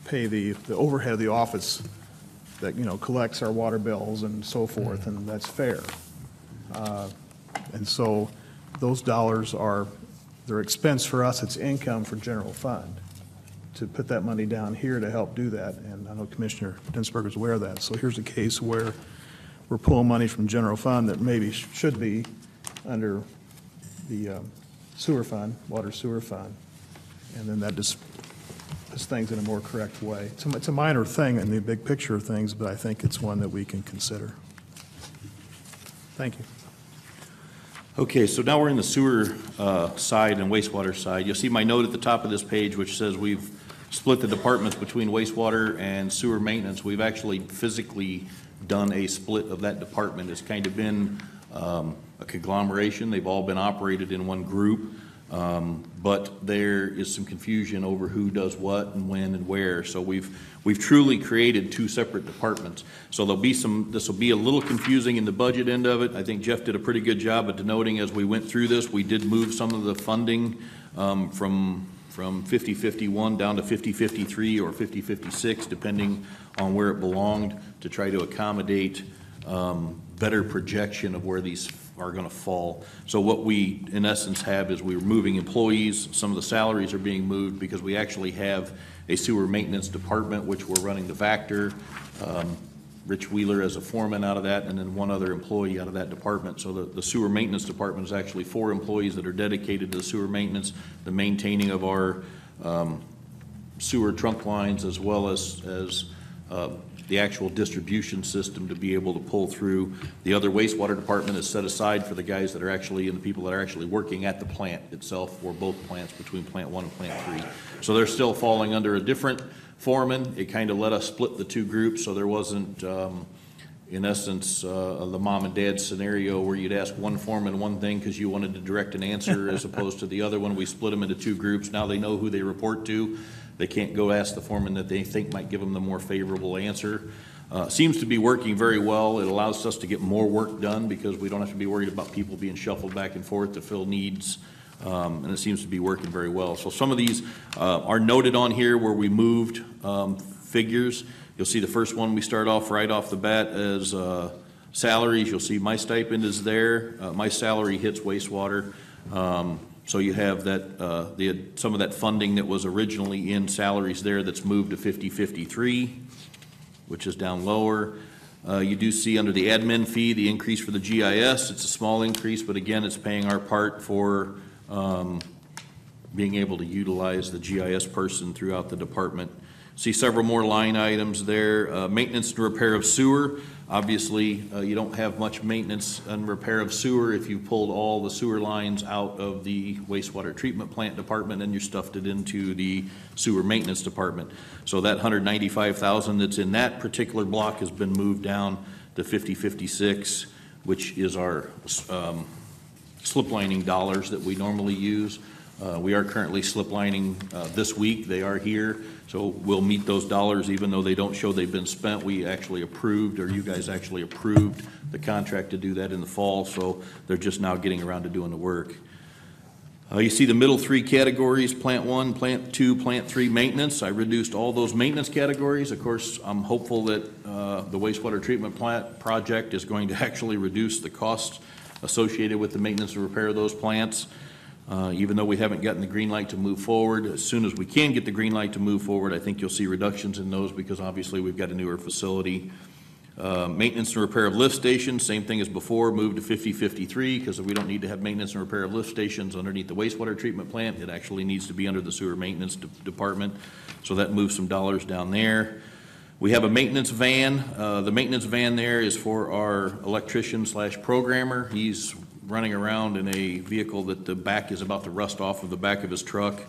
pay the overhead of the office that, collects our water bills and so forth, and that's fair. And so those dollars they're expense for us, it's income for general fund. To put that money down here to help do that, and I know Commissioner Densberger's aware of that. So here's a case where we're pulling money from general fund that maybe should be under the sewer fund, water sewer fund, and then that just puts things in a more correct way. It's a minor thing in the big picture of things, but I think it's one that we can consider. Thank you. Okay, so now we're in the sewer side and wastewater side. You'll see my note at the top of this page, which says we've split the departments between wastewater and sewer maintenance. We've actually physically done a split of that department. It's kind of been a conglomeration. They've all been operated in one group, but there is some confusion over who does what and when and where. So we've truly created 2 separate departments. So this will be a little confusing in the budget end of it. I think Jeff did a pretty good job at denoting as we went through this. We did move some of the funding from 50-51 down to 50-53 or 50-56, depending on where it belonged, to try to accommodate better projection of where these are going to fall. So what we, in essence, have is we're moving employees. Some of the salaries are being moved because we actually have a sewer maintenance department, which we're running the Vactor, Rich Wheeler as a foreman out of that, and then one other employee out of that department. So the sewer maintenance department is actually 4 employees that are dedicated to the sewer maintenance, the maintaining of our sewer trunk lines, as well as the actual distribution system to be able to pull through. The other wastewater department is set aside for the guys that are actually, and the people that are actually working at the plant itself, or both plants between plant 1 and plant 3. So they're still falling under a different foreman. It kind of let us split the 2 groups, so there wasn't, in essence, the mom and dad scenario where you'd ask one foreman one thing because you wanted to direct an answer as opposed to the other one. We split them into 2 groups. Now they know who they report to. They can't go ask the foreman that they think might give them the more favorable answer. Seems to be working very well. It allows us to get more work done because we don't have to be worried about people being shuffled back and forth to fill needs. And it seems to be working very well. So some of these are noted on here where we moved figures. You'll see the first one we start off right off the bat as salaries. You'll see my stipend is there. My salary hits wastewater. So you have that some of that funding that was originally in salaries there that's moved to 50-53, which is down lower. You do see under the admin fee, the increase for the GIS. It's a small increase, but again, it's paying our part for being able to utilize the GIS person throughout the department. See several more line items there. Maintenance and repair of sewer. Obviously, you don't have much maintenance and repair of sewer if you pulled all the sewer lines out of the wastewater treatment plant department and you stuffed it into the sewer maintenance department. So that $195,000 that's in that particular block has been moved down to 50-56, which is our slip lining dollars that we normally use. We are currently slip lining this week. They are here. So we'll meet those dollars even though they don't show they've been spent. We actually approved, or you guys actually approved the contract to do that in the fall. So they're just now getting around to doing the work. You see the middle 3 categories, plant 1, plant 2, plant 3 maintenance. I reduced all those maintenance categories. Of course, I'm hopeful that the wastewater treatment plant project is going to actually reduce the costs associated with the maintenance and repair of those plants. Even though we haven't gotten the green light to move forward, as soon as we can get the green light to move forward, I think you'll see reductions in those because obviously we've got a newer facility. Maintenance and repair of lift stations, same thing as before, moved to 50-53 because we don't need to have maintenance and repair of lift stations underneath the wastewater treatment plant. It actually needs to be under the sewer maintenance department, so that moves some dollars down there. We have a maintenance van. The maintenance van there is for our electrician/programmer. He's running around in a vehicle that the back is about to rust off of the back of his truck.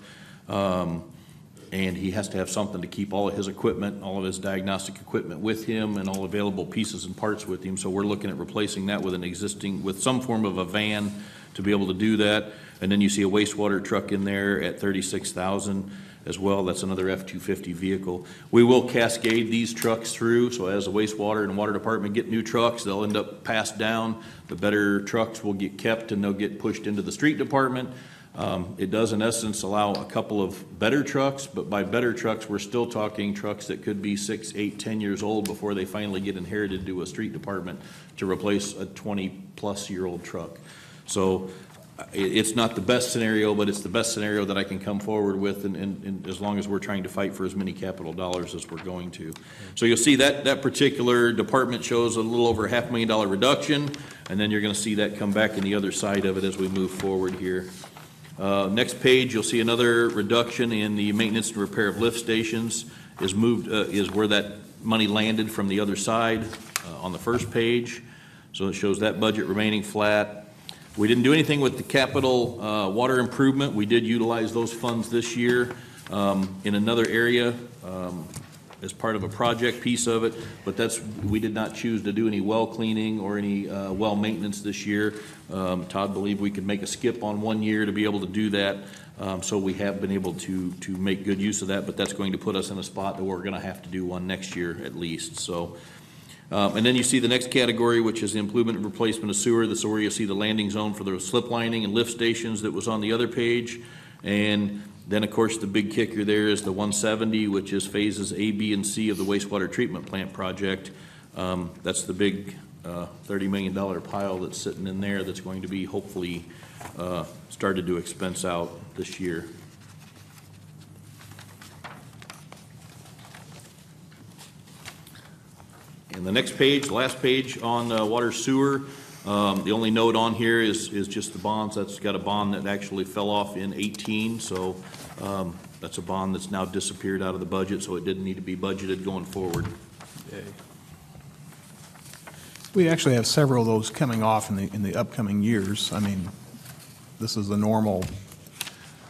And he has to have something to keep all of his equipment, all of his diagnostic equipment with him and all available pieces and parts with him. So we're looking at replacing that with some form of a van to be able to do that. And then you see a wastewater truck in there at $36,000 as well. That's another F-250 vehicle. We will cascade these trucks through, so as the wastewater and water department get new trucks, they'll end up passed down. The better trucks will get kept and they'll get pushed into the street department. It does in essence allow a couple of better trucks, but by better trucks, we're still talking trucks that could be 6, 8, 10 years old before they finally get inherited to a street department to replace a 20-plus-year-old truck. So it's not the best scenario, but it's the best scenario that I can come forward with, and as long as we're trying to fight for as many capital dollars as we're going to. So you'll see that particular department shows a little over $500,000 reduction, and then you're going to see that come back in the other side of it as we move forward here. Next page, you'll see another reduction in the maintenance and repair of lift stations is where that money landed from the other side on the first page. So it shows that budget remaining flat. We didn't do anything with the capital water improvement. We did utilize those funds this year in another area as part of a project piece of it, but we did not choose to do any well cleaning or any well maintenance this year. Todd believed we could make a skip on 1 year to be able to do that, so we have been able to make good use of that, but that's going to put us in a spot that we're going to have to do one next year at least. So, and then you see the next category, which is the improvement and replacement of sewer. This is where you see the landing zone for the slip lining and lift stations that was on the other page. And then, of course, the big kicker there is the 170, which is phases A, B, and C of the wastewater treatment plant project. That's the big $30 million pile that's sitting in there that's going to be hopefully started to expense out this year. And the next page, last page on water sewer, the only note on here is just the bonds. That's got a bond that actually fell off in 18, so that's a bond that's now disappeared out of the budget, so it didn't need to be budgeted going forward. We actually have several of those coming off in the upcoming years. I mean, this is the normal.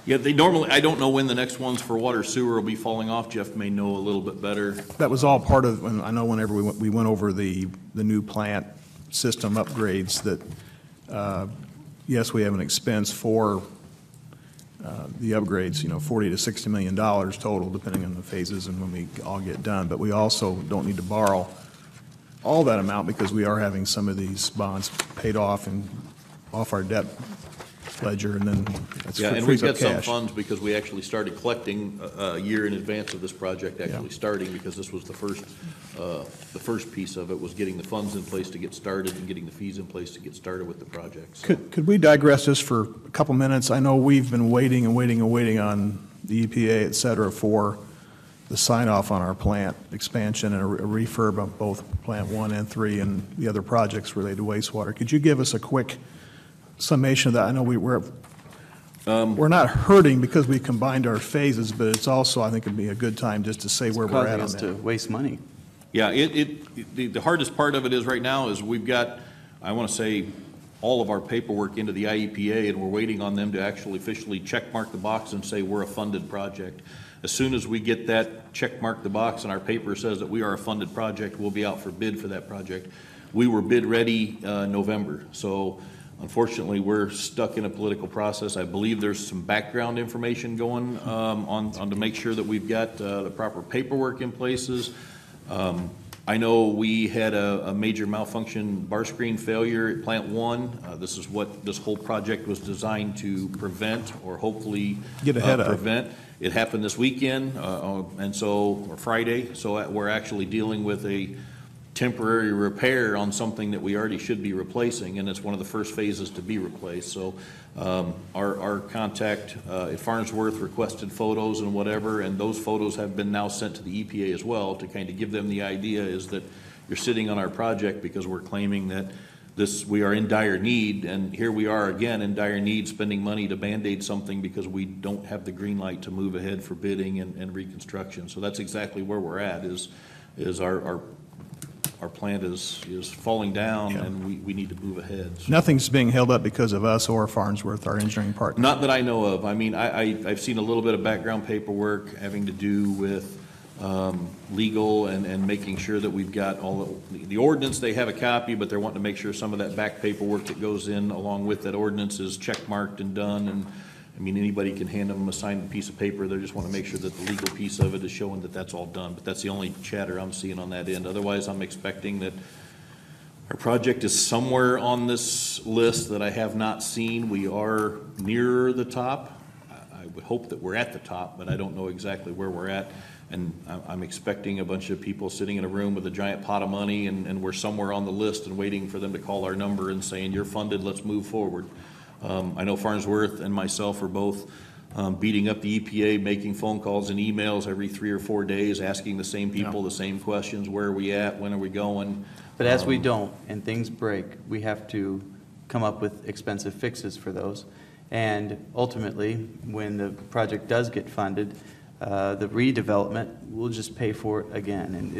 Yeah, they normally, I don't know when the next ones for water sewer will be falling off. Jeff may know a little bit better. That was all part of, I know whenever we went over the new plant system upgrades that, yes, we have an expense for the upgrades, $40 to $60 million total, depending on the phases and when we all get done. But we also don't need to borrow all that amount because we are having some of these bonds paid off and off our debt ledger, and then that's Yeah, and we've frees up got some cash. funds because we actually started collecting a year in advance of this project actually starting, because this was the first piece of it, was getting the funds in place to get started and getting the fees in place to get started with the project. So. Could we digress just for a couple minutes? I know we've been waiting and waiting and waiting on the EPA, et cetera, for the sign-off on our plant expansion and a refurb of both Plant 1 and 3 and the other projects related to wastewater. Could you give us a quick summation of that? I know we're not hurting because we combined our phases, but it's also, I think it'd be a good time just to say where we're at on Causing us to that. waste money. Yeah, the hardest part of it is right now is we've got, I want to say, all of our paperwork into the IEPA, and we're waiting on them to actually officially check mark the box and say we're a funded project. As soon as we get that check mark the box and our paper says that we are a funded project, we'll be out for bid for that project. We were bid ready November, so unfortunately we're stuck in a political process. I believe there's some background information going on to make sure that we've got the proper paperwork in places. I know we had a major malfunction bar screen failure at Plant 1. This is what this whole project was designed to prevent, or hopefully Get ahead of. prevent. It happened this weekend, or Friday, so we're actually dealing with a temporary repair on something that we already should be replacing, and it's one of the first phases to be replaced. So our contact at Farnsworth requested photos and whatever, and those photos have been now sent to the EPA as well to kind of give them the idea is that you're sitting on our project because we're claiming that we are in dire need, and here we are again in dire need, spending money to Band-Aid something because we don't have the green light to move ahead for bidding and reconstruction. So that's exactly where we're at, is our plant is falling down, and we need to move ahead. So. Nothing's being held up because of us or Farnsworth, our engineering partner. Not that I know of. I mean, I've seen a little bit of background paperwork having to do with legal and making sure that we've got all the ordinance. They have a copy, but they're wanting to make sure some of that back paperwork that goes in along with that ordinance is check marked and done. And I mean, anybody can hand them a signed piece of paper. They just want to make sure that the legal piece of it is showing that that's all done. But that's the only chatter I'm seeing on that end. Otherwise, I'm expecting that our project is somewhere on this list that I have not seen. We are near the top. I would hope that we're at the top, but I don't know exactly where we're at. And I'm expecting a bunch of people sitting in a room with a giant pot of money, and we're somewhere on the list and waiting for them to call our number and saying, you're funded, let's move forward. I know Farnsworth and myself are both beating up the EPA, making phone calls and emails every 3 or 4 days, asking the same people the same questions. Where are we at? When are we going? But as we don't, and things break, we have to come up with expensive fixes for those. And ultimately, when the project does get funded, the redevelopment will just pay for it again, and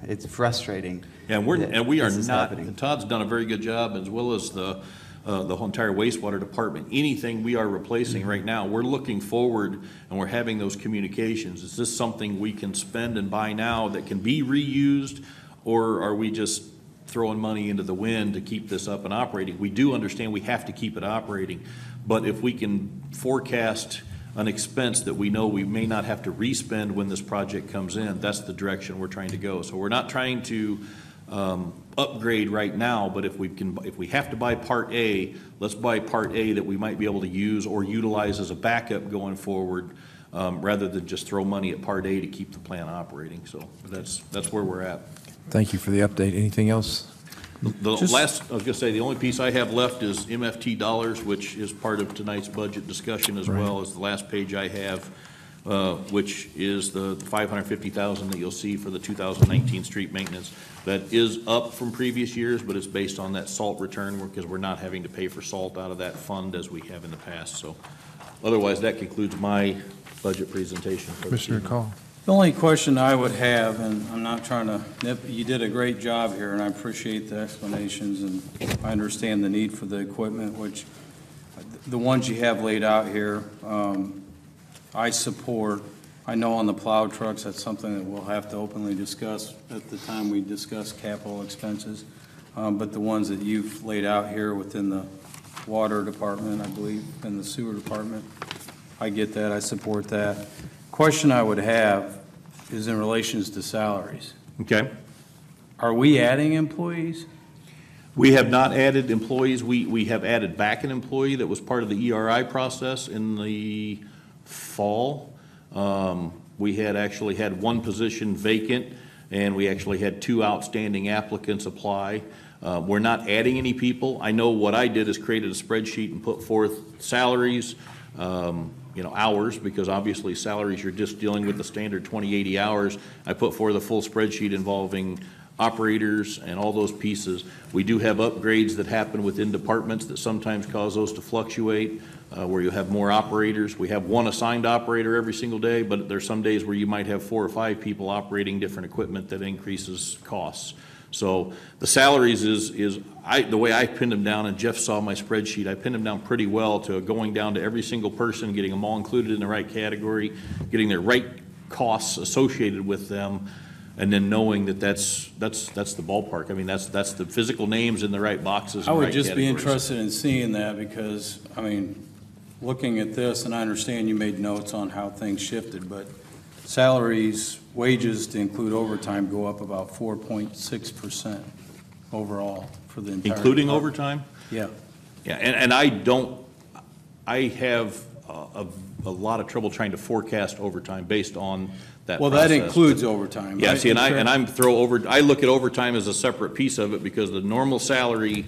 it's frustrating. Yeah, and we are this is not. happening. And Todd's done a very good job, as well as the whole entire wastewater department. Anything we are replacing right now, we're looking forward and we're having those communications. Is this something we can spend and buy now that can be reused, or are we just throwing money into the wind to keep this up and operating? We do understand we have to keep it operating, but if we can forecast an expense that we know we may not have to respend when this project comes in, that's the direction we're trying to go. So we're not trying to upgrade right now, but if we have to buy Part A, let's buy Part A that we might be able to use or utilize as a backup going forward, rather than just throw money at Part A to keep the plant operating. So that's where we're at. Thank you for the update. Anything else? I was going to say, the only piece I have left is MFT dollars, which is part of tonight's budget discussion as well as the last page I have, which is the $550,000 that you'll see for the 2019 street maintenance. That is up from previous years, but it's based on that salt return because we're not having to pay for salt out of that fund as we have in the past. So otherwise, that concludes my budget presentation. Commissioner Call. The only question I would have, and I'm not trying to nip, you did a great job here, and I appreciate the explanations, and I understand the need for the equipment, which the ones you have laid out here, I support. I know on the plow trucks, that's something that we'll have to openly discuss at the time we discuss capital expenses. But the ones that you've laid out here within the water department, I believe, and the sewer department, I get that, I support that. Question I would have is in relations to salaries. Okay. Are we adding employees? We have not added employees. We have added back an employee that was part of the ERI process in the fall. We had actually had one position vacant, and we actually had 2 outstanding applicants apply. We're not adding any people. I know what I did is created a spreadsheet and put forth salaries, hours, because obviously salaries, you're just dealing with the standard 20-80 hours. I put forth a full spreadsheet involving operators and all those pieces. We do have upgrades that happen within departments that sometimes cause those to fluctuate, where you have more operators. We have one assigned operator every single day, but there's some days where you might have 4 or 5 people operating different equipment that increases costs. So the salaries the way I pinned them down, and Jeff saw my spreadsheet, I pinned them down pretty well to going down to every single person, getting them all included in the right category, getting their right costs associated with them, and then knowing that that's the ballpark. I mean, that's the physical names in the right boxes. I would just be interested in seeing that because, I mean, looking at this, and I understand you made notes on how things shifted, but salaries, wages to include overtime go up about 4.6% overall for the entire. Including overtime? Yeah. Yeah, and I have a lot of trouble trying to forecast overtime based on that Well, process. that includes overtime. Yeah, right? see, I look at overtime as a separate piece of it, because the normal salary,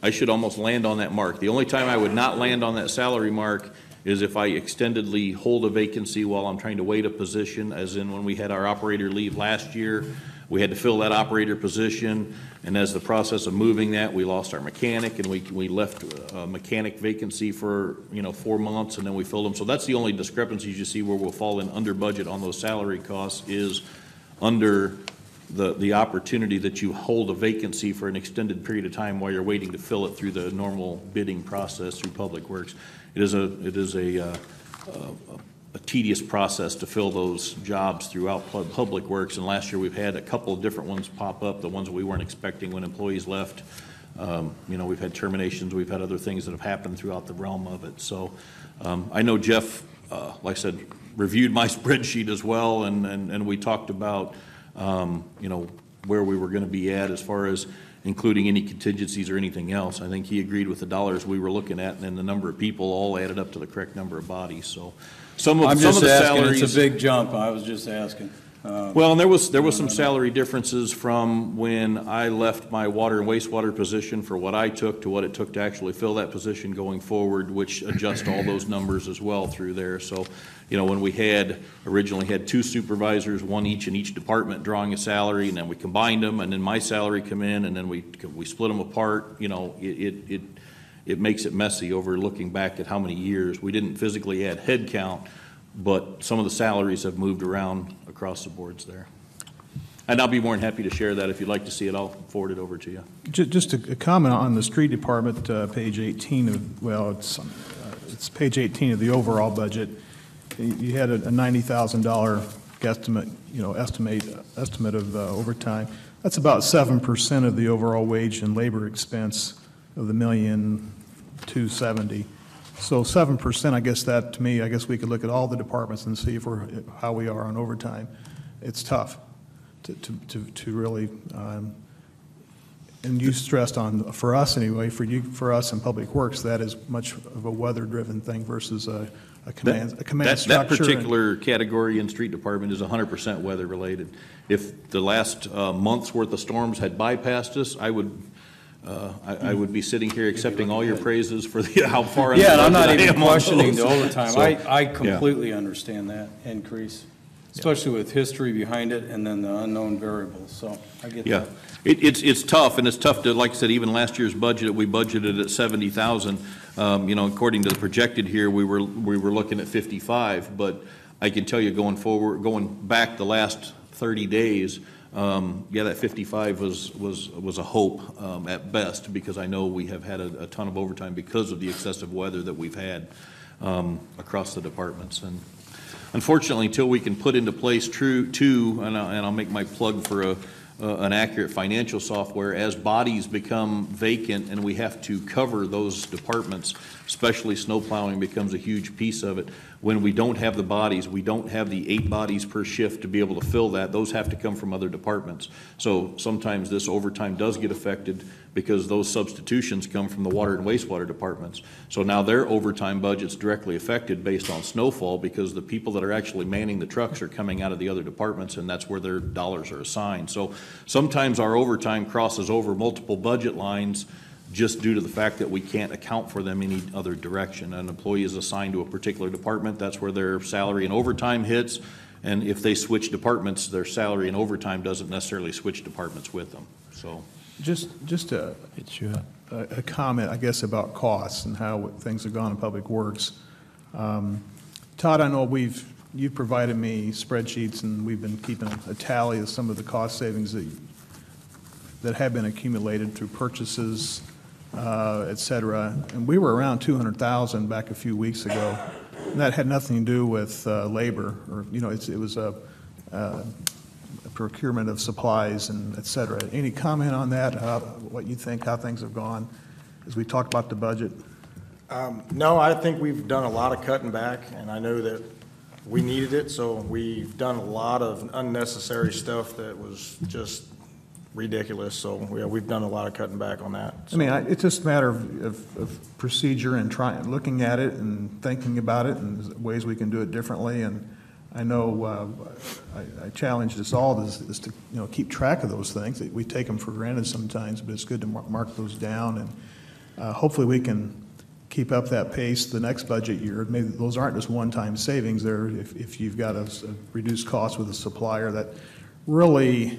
I should almost land on that mark. The only time I would not land on that salary mark is if I extendedly hold a vacancy while I'm trying to wait a position, as in when we had our operator leave last year, we had to fill that operator position, and as the process of moving that, we lost our mechanic, and we left a mechanic vacancy for, 4 months, and then we filled them. So that's the only discrepancies you see where we'll fall in under budget on those salary costs, is under the opportunity that you hold a vacancy for an extended period of time while you're waiting to fill it through the normal bidding process through Public Works. It is a tedious process to fill those jobs throughout Public Works, and last year we've had a couple of different ones pop up, the ones that we weren't expecting when employees left. We've had terminations, we've had other things that have happened throughout the realm of it. So I know Jeff, like I said, reviewed my spreadsheet as well, and we talked about where we were going to be at as far as including any contingencies or anything else. I think he agreed with the dollars we were looking at, and then the number of people all added up to the correct number of bodies. So some of I'm just the asking, salaries. it's a big jump, I was just asking. Well, and there was some salary differences from when I left my water and wastewater position for what I took to what it took to actually fill that position going forward, which adjust all those numbers as well through there. So, when we originally had 2 supervisors, one each in each department drawing a salary, and then we combined them, and then my salary come in, and then we split them apart, it makes it messy over looking back at how many years. We didn't physically add head count, but some of the salaries have moved around across the boards there. And I'll be more than happy to share that. If you'd like to see it, I'll forward it over to you. Just a comment on the street department, page 18 of, it's page 18 of the overall budget. You had a $90,000 guesstimate, estimate of overtime. That's about 7% of the overall wage and labor expense of the $1,270,000. So 7%, I guess that, to me, I guess we could look at all the departments and see how we are on overtime. It's tough to really, and you stressed on, for us anyway, for us in Public Works, that is much of a weather-driven thing versus a command structure. That particular category in street department is 100% weather-related. If the last month's worth of storms had bypassed us, I would be sitting here accepting all your praises for how far. Yeah, and I'm not even am on questioning the those. overtime. So, I completely understand that increase, especially with history behind it and then the unknown variables, so I get yeah, that. it's tough, and it's tough to, like I said, even last year's budget, we budgeted at 70,000. According to the projected here, we were looking at 55, but I can tell you going back the last 30 days, that 55 was a hope at best, because I know we have had a ton of overtime because of the excessive weather that we've had across the departments. And unfortunately, until we can put into place and I'll make my plug for an accurate financial software, as bodies become vacant and we have to cover those departments, especially snow plowing becomes a huge piece of it. When we don't have the bodies, we don't have the 8 bodies per shift to be able to fill that. Those have to come from other departments. So sometimes this overtime does get affected because those substitutions come from the water and wastewater departments. So now their overtime budget's directly affected based on snowfall, because the people that are actually manning the trucks are coming out of the other departments, and that's where their dollars are assigned. So sometimes our overtime crosses over multiple budget lines just due to the fact that we can't account for them any other direction. An employee is assigned to a particular department, that's where their salary and overtime hits, and if they switch departments, their salary and overtime doesn't necessarily switch departments with them. So Just a comment, I guess, about costs and how things have gone in Public Works. Todd, I know you've provided me spreadsheets, and we've been keeping a tally of some of the cost savings that have been accumulated through purchases, et cetera. And we were around 200,000 back a few weeks ago. And that had nothing to do with labor, or it was a procurement of supplies and et cetera. Any comment on that? What you think, how things have gone as we talk about the budget? No, I think we've done a lot of cutting back, and I know that we needed it, so we've done a lot of unnecessary stuff that was just ridiculous. So yeah, we've done a lot of cutting back on that. So. I mean, it's just a matter of procedure and looking at it and thinking about it and ways we can do it differently. And I know I challenged us all is to, keep track of those things. We take them for granted sometimes, but it's good to mark those down, and hopefully we can keep up that pace the next budget year. Maybe those aren't just one-time savings. They're, if you've got a reduced cost with a supplier that really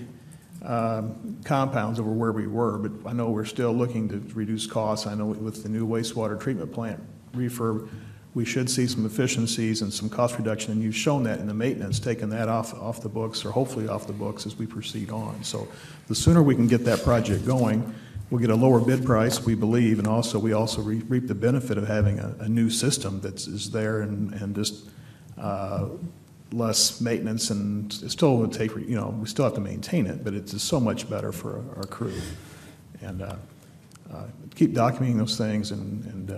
compounds over where we were, but I know we're still looking to reduce costs. I know with the new wastewater treatment plant refurb, we should see some efficiencies and some cost reduction, and you've shown that in the maintenance, taking that off the books, or hopefully off the books as we proceed on. So the sooner we can get that project going, we'll get a lower bid price, we believe, and also we reap the benefit of having a new system that is there and just less maintenance, and it still would take, we still have to maintain it, but it's just so much better for our crew. And keep documenting those things, and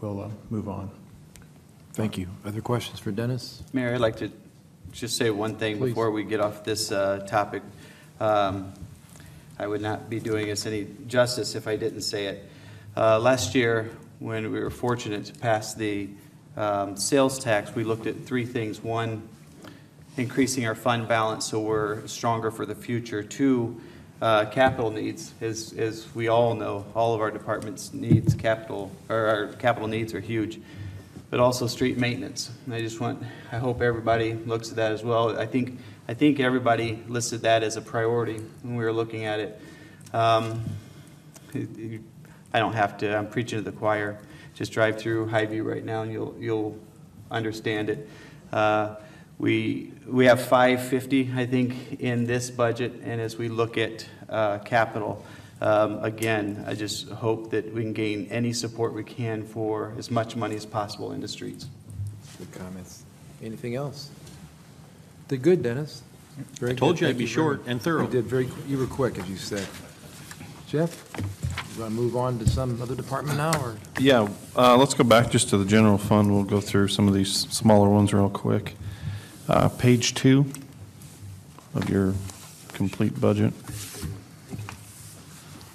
we'll move on. Thank you. Other questions for Dennis? Mayor, I'd like to just say one thing Please. before we get off this topic. I would not be doing us any justice if I didn't say it. Last year, when we were fortunate to pass the sales tax, we looked at three things. One, increasing our fund balance so we're stronger for the future. Two, capital needs. As we all know, all of our departments needs capital, or our capital needs are huge. But also street maintenance. And I hope everybody looks at that as well. I think everybody listed that as a priority when we were looking at it. I don't have to, I'm preaching to the choir. Just drive through Highview right now and you'll understand it. We have $550, I think, in this budget, and as we look at capital, again, I just hope that we can gain any support we can for as much money as possible into streets. Good comments. Anything else? Did good, Dennis. Very I told good. you I'd Thank be very short much. and thorough. You were quick, as you said. Jeff, you want to move on to some other department now, or? Yeah, let's go back just to the general fund. We'll go through some of these smaller ones real quick. Page 2 of your complete budget.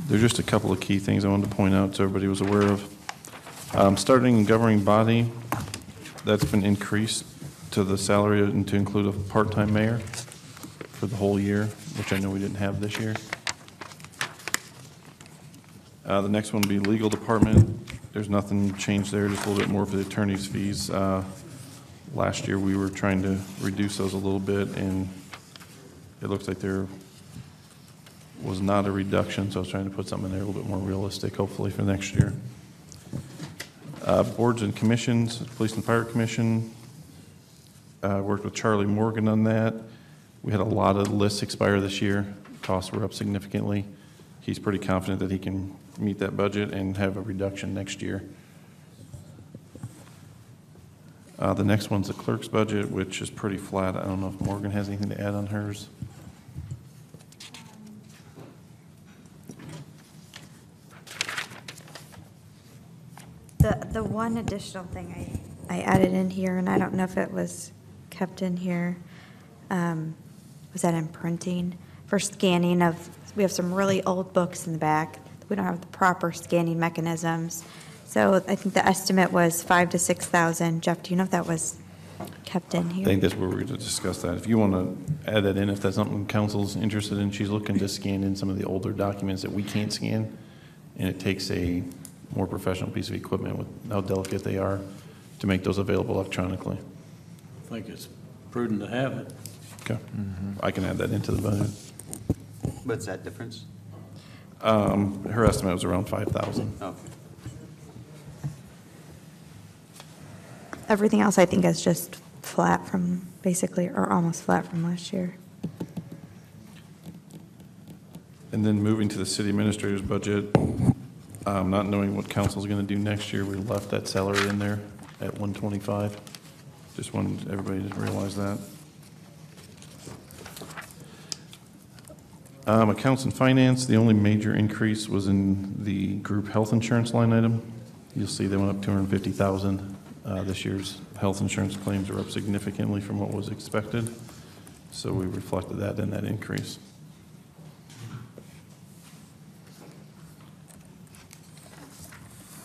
There's just a couple of key things I wanted to point out so everybody was aware of. Starting in governing body, that's been increased to the salary and to include a part-time mayor for the whole year, which I know we didn't have this year. The next one would be legal department. There's nothing changed there, just a little bit more for the attorney's fees. Last year, we were trying to reduce those a little bit, and it looks like there was not a reduction, so I was trying to put something in there a little bit more realistic, hopefully, for next year. Boards and commissions, Police and Fire Commission, worked with Charlie Morgan on that. We had a lot of lists expire this year. Costs were up significantly. He's pretty confident that he can meet that budget and have a reduction next year. The next one's the clerk's budget, which is pretty flat. I don't know if Morgan has anything to add on hers. The one additional thing I added in here, and I don't know if it was kept in here, was that in printing? For scanning we have some really old books in the back. We don't have the proper scanning mechanisms. So I think the estimate was $5,000 to $6,000. Jeff, do you know if that was kept in I here? think that's where we're going to discuss that. If you want to add that in, if that's something council's interested in, she's looking to scan in some of the older documents that we can't scan, and it takes a more professional piece of equipment with how delicate they are to make those available electronically. I think it's prudent to have it. Okay. I can add that into the budget. What's that difference? Her estimate was around 5,000. Okay. Everything else I think is just flat from, basically, or almost flat from last year. And then moving to the city administrator's budget, not knowing what council's going to do next year, we left that salary in there at 125. Just wanted everybody to realize that. Accounts and finance, the only major increase was in the group health insurance line item. You'll see they went up $250,000. This year's health insurance claims are up significantly from what was expected, so we reflected that in that increase.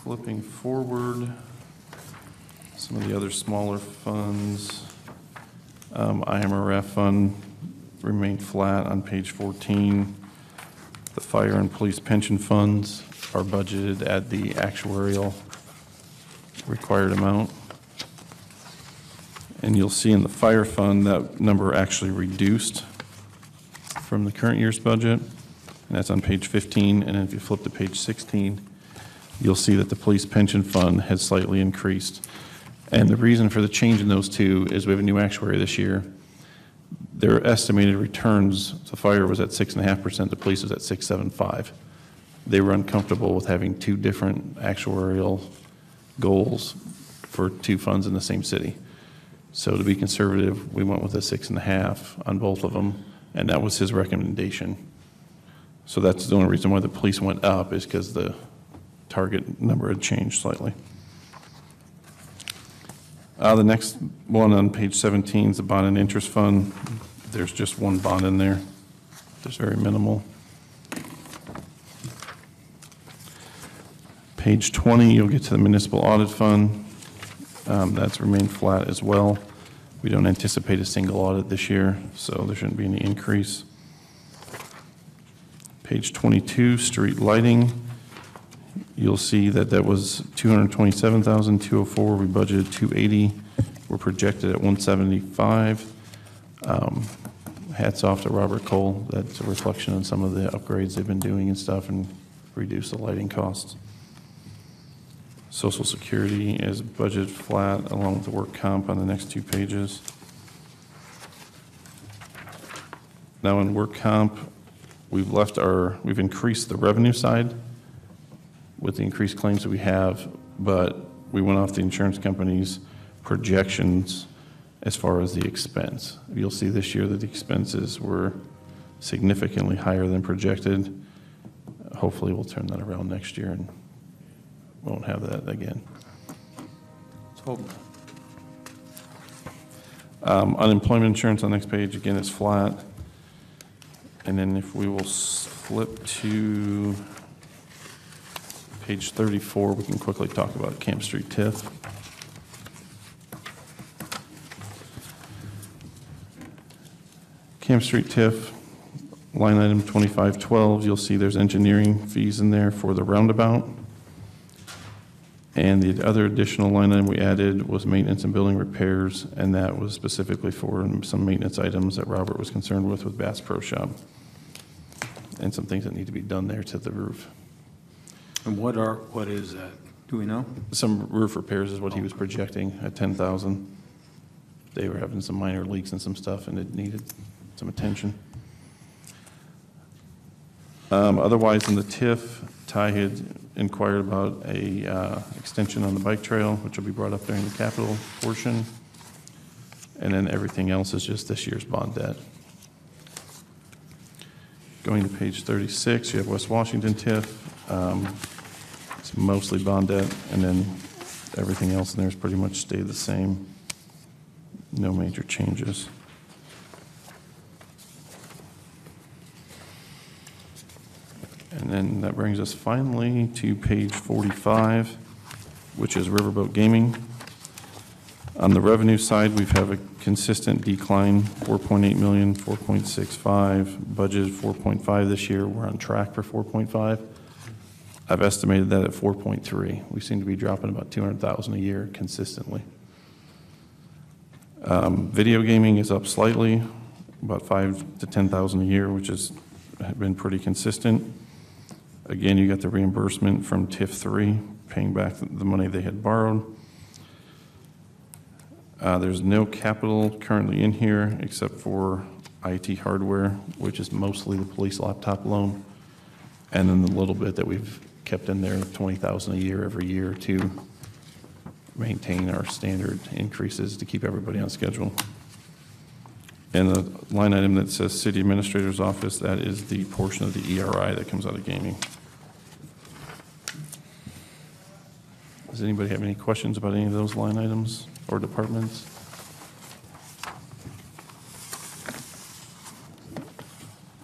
Flipping forward, some of the other smaller funds. IMRF fund remained flat on page 14. The fire and police pension funds are budgeted at the actuarial required amount. And you'll see in the fire fund that number actually reduced from the current year's budget, and that's on page 15. And then if you flip to page 16, you'll see that the police pension fund has slightly increased. And the reason for the change in those two is we have a new actuary this year. Their estimated returns, the fire was at 6.5%, the police was at 6.75. They were uncomfortable with having two different actuarial goals for two funds in the same city. So to be conservative, we went with a 6.5 on both of them, and that was his recommendation. So that's the only reason why the police went up, is because the target number had changed slightly. The next one on page 17 is the bond and interest fund. There's just one bond in there. There's very minimal. Page 20, you'll get to the municipal audit fund. That's remained flat as well. We don't anticipate a single audit this year, so there shouldn't be any increase. Page 22, street lighting. You'll see that that was $227,204. We budgeted $280. We're projected at $175. Hats off to Robert Cole. That's a reflection on some of the upgrades they've been doing and stuff, and reduce the lighting costs. Social Security is budgeted flat, along with the work comp on the next two pages. Now in work comp, we've increased the revenue side with the increased claims that we have, but we went off the insurance company's projections as far as the expense. You'll see this year that the expenses were significantly higher than projected. Hopefully we'll turn that around next year and won't have that again. Let's hope not. Unemployment insurance on the next page, again, is flat. And then if we will flip to page 34, we can quickly talk about Camp Street TIF. Camp Street TIF, line item 2512, you'll see there's engineering fees in there for the roundabout. And the other additional line item we added was maintenance and building repairs, and that was specifically for some maintenance items that Robert was concerned with Bass Pro Shop, and some things that need to be done there to the roof. And what is that? Do we know? Some roof repairs is what he was projecting at 10,000. They were having some minor leaks and some stuff, and it needed some attention. Otherwise, in the TIF, Ty had inquired about a extension on the bike trail, which will be brought up during the capital portion. And then everything else is just this year's bond debt. Going to page 36, you have West Washington TIF. It's mostly bond debt, and then everything else in there has pretty much stayed the same. No major changes. And then that brings us finally to page 45, which is Riverboat Gaming. On the revenue side, we've had a consistent decline, 4.8 million, 4.65, budgeted 4.5 this year. We're on track for 4.5. I've estimated that at 4.3. We seem to be dropping about 200,000 a year consistently. Video gaming is up slightly, about 5 to 10,000 a year, which has been pretty consistent. Again, you got the reimbursement from TIF 3, paying back the money they had borrowed. There's no capital currently in here except for IT hardware, which is mostly the police laptop loan, and then the little bit that we've kept in there, 20,000 a year every year to maintain our standard increases to keep everybody on schedule. And the line item that says City Administrator's Office, that is the portion of the ERI that comes out of gaming. Does anybody have any questions about any of those line items or departments?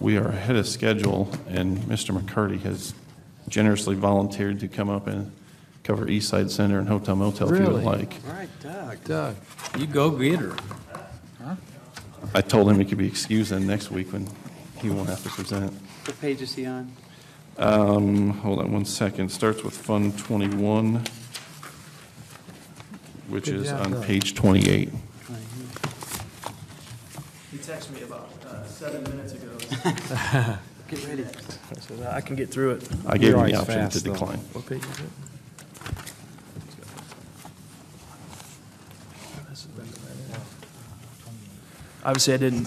We are ahead of schedule, and Mr. McCarty has generously volunteered to come up and cover East Side Center and Hotel Motel if you would Really? like. All right, Doug. Doug, You go get her. Huh? I told him he could be excused then next week when he won't have to present. What page is he on? Hold on one second. Starts with Fund 21, which Good is job, on Doug. page 28. He texted me about 7 minutes ago. Get ready. So I can get through it. I gave him always the option fast, to though. decline. What page is it? Obviously, I didn't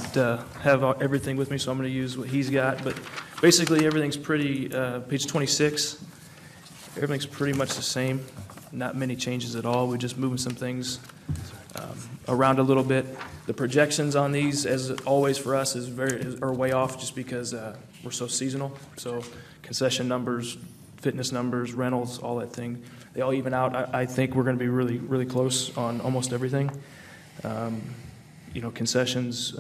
have everything with me, so I'm going to use what he's got. But basically, everything's pretty, page 26, everything's pretty much the same. Not many changes at all. We're just moving some things around a little bit. The projections on these, as always for us, are way off just because we're so seasonal. So concession numbers, fitness numbers, rentals, all that thing, they all even out. I think we're going to be really, really close on almost everything. Concessions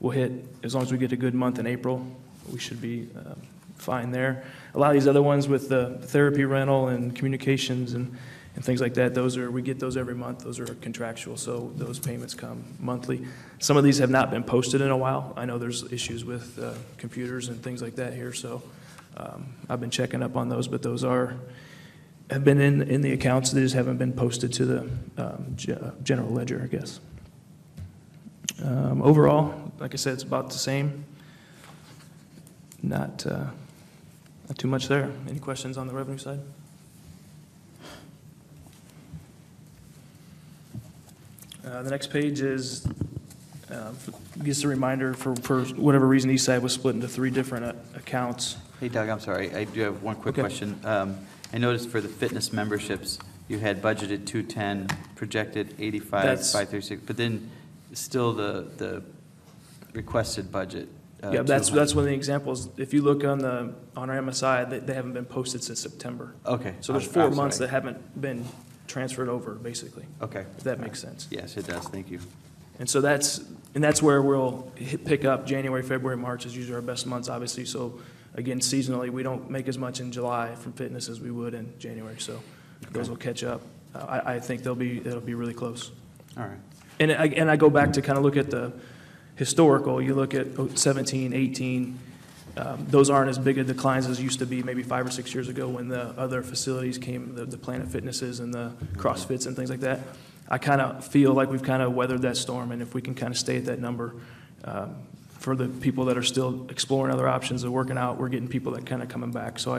will hit, as long as we get a good month in April, we should be fine there. A lot of these other ones with the therapy rental and communications and things like that, we get those every month. Those are contractual, so those payments come monthly. Some of these have not been posted in a while. I know there's issues with computers and things like that here, so I've been checking up on those, but those have been in the accounts. They just haven't been posted to the general ledger, I guess. Overall, like I said, it's about the same. Not too much there. Any questions on the revenue side? The next page is just a reminder for whatever reason Eastside was split into 3 different accounts. Hey, Doug, I'm sorry. I do have one quick Okay. question. I noticed for the fitness memberships, you had budgeted 210, projected 85, That's- 536, but then still the requested budget. Yeah, that's 200. one of the examples. If you look on our MSI, they haven't been posted since September. Okay. So there's I'm 4 months sorry. that haven't been transferred over, basically, Okay. if that makes sense. Yes, it does. Thank you. And so that's where we'll pick up. January, February, March is usually our best months, obviously. So again, seasonally, we don't make as much in July from fitness as we would in January. So those will catch up. I think it'll be really close. All right. And I go back to kind of look at the historical. You look at 17, 18. Those aren't as big a declines as used to be maybe 5 or 6 years ago when the other facilities came, the Planet Fitnesses and the CrossFits and things like that. I kind of feel like we've kind of weathered that storm, and if we can kind of stay at that number, for the people that are still exploring other options and working out, we're getting people that kind of coming back. So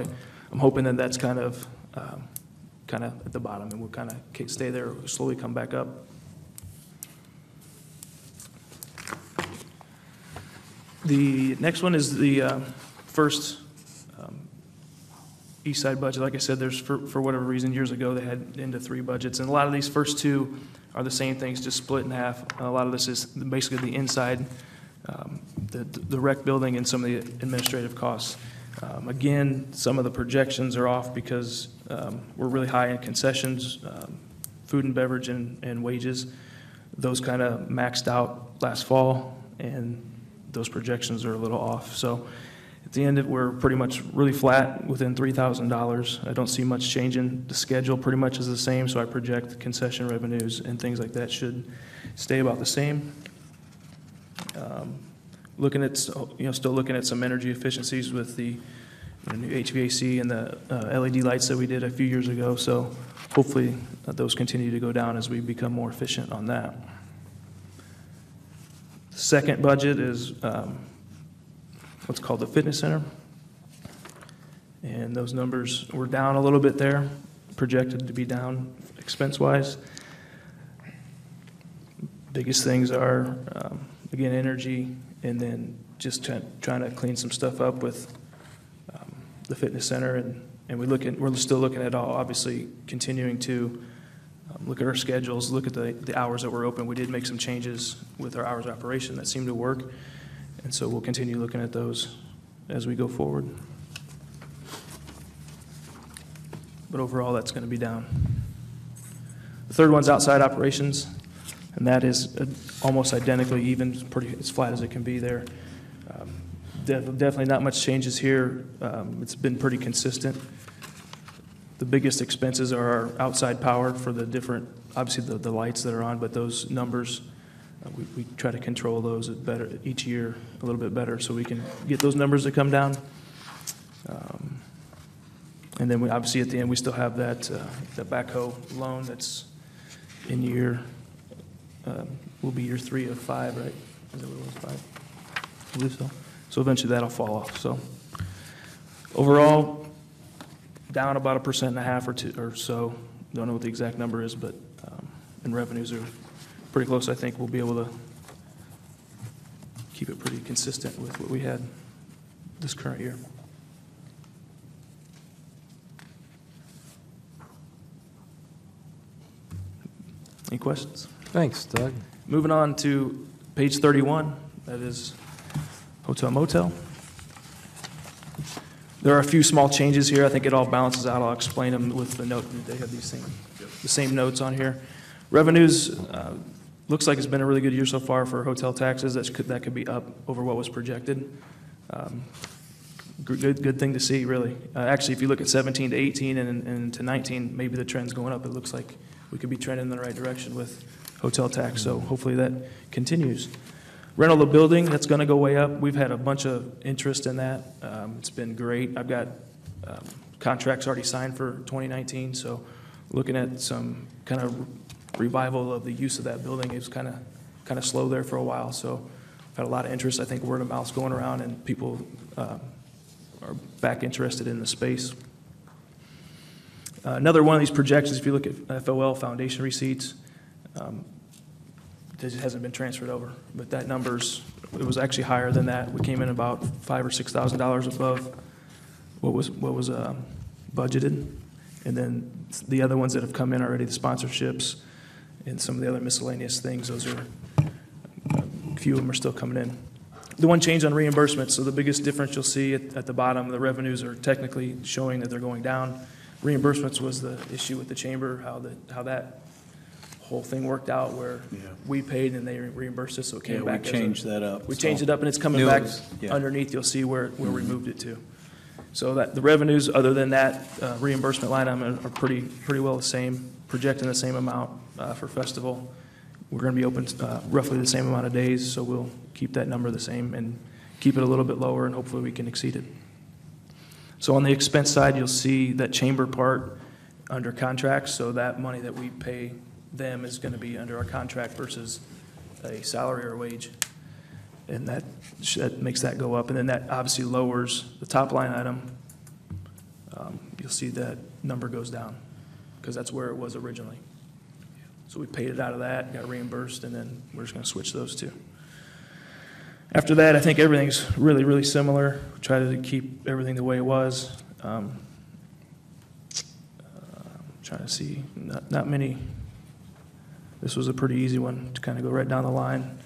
I'm hoping that that's kind of at the bottom, and we'll kind of stay there, slowly come back up. The next one is the first East Side budget. Like I said, there's, for whatever reason, years ago, they had into 3 budgets. And a lot of these first 2 are the same things, just split in half. A lot of this is basically the inside, the rec building and some of the administrative costs. Again, some of the projections are off because we're really high in concessions, food and beverage and wages. Those kind of maxed out last fall, and those projections are a little off. So at the end, we're pretty much really flat within $3,000. I don't see much changing. The schedule pretty much is the same, so I project concession revenues and things like that should stay about the same. Looking at, still looking at some energy efficiencies with the new HVAC and the LED lights that we did a few years ago. So hopefully those continue to go down as we become more efficient on that. The second budget is what's called the fitness center. And those numbers were down a little bit there, projected to be down expense-wise. Biggest things are, again, energy, and then just trying to clean some stuff up with the fitness center. And we're still looking at obviously continuing to look at our schedules, look at the hours that we're open. We did make some changes with our hours of operation that seemed to work. And so we'll continue looking at those as we go forward. But overall, that's going to be down. The third one's outside operations, and that is almost identically even, pretty as flat as it can be there. Definitely not much changes here. It's been pretty consistent. The biggest expenses are our outside power for the different, obviously the lights that are on, but those numbers We try to control those better each year, a little bit better, so we can get those numbers to come down. And then we, obviously, at the end, we still have that backhoe loan that's in year, will be year 3 of 5, right? Is that what it was, 5? I believe so. So eventually that'll fall off. So overall, down about 1.5% or 2 or so. Don't know what the exact number is, but and revenues are pretty close. I think we'll be able to keep it pretty consistent with what we had this current year. Any questions? Thanks, Doug. Moving on to page 31, that is hotel motel. There are a few small changes here. I think it all balances out. I'll explain them with the note. They have the same notes on here. Revenues, looks like it's been a really good year so far for hotel taxes. That could be up over what was projected. Good thing to see, really. Actually, if you look at 17 to 18 and to 19, maybe the trend's going up. It looks like we could be trending in the right direction with hotel tax, so hopefully that continues. Rental of the building, that's going to go way up. We've had a bunch of interest in that. It's been great. I've got contracts already signed for 2019, so looking at some kind of revival of the use of that building. It was kind of slow there for a while, so I've had a lot of interest. I think word of mouth's going around, and people are back interested in the space. Another one of these projections, if you look at FOL foundation receipts, it hasn't been transferred over, but that it was actually higher than that. We came in about $5,000 or $6,000 above what was budgeted, and then the other ones that have come in already, the sponsorships and some of the other miscellaneous things, those are a few of them are still coming in. The one change on reimbursements, so the biggest difference you'll see at the bottom, the revenues are technically showing that they're going down. Reimbursements was the issue with the chamber, how that whole thing worked out, where we paid and they reimbursed us, so it came back. We changed that up. We changed it up, and it's coming back underneath. You'll see where we moved it to. So that the revenues, other than that reimbursement line item, are pretty well the same, projecting the same amount for festival. We're going to be open roughly the same amount of days, so we'll keep that number the same and keep it a little bit lower, and hopefully we can exceed it. So on the expense side, you'll see that chamber part under contracts, so that money that we pay them is going to be under our contract versus a salary or wage, and that makes that go up, and then that obviously lowers the top line item. You'll see that number goes down because that's where it was originally. So we paid it out of that, got reimbursed, and then we're just going to switch those two. After that, I think everything's really similar. We try to keep everything the way it was. Trying to see, not many. This was a pretty easy one to kind of go right down the line.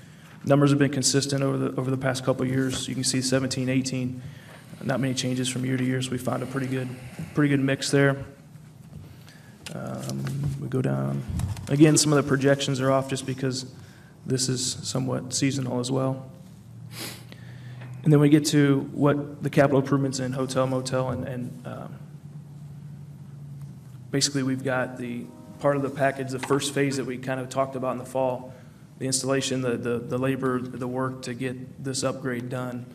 Numbers have been consistent over the past couple of years. You can see 17, 18, not many changes from year to year, so we found a pretty good mix there. We go down. Again, some of the projections are off just because this is somewhat seasonal as well. And then we get to what the capital improvements in hotel, motel, and basically we've got the part of the package, the first phase that we kind of talked about in the fall, the installation, the labor, the work to get this upgrade done.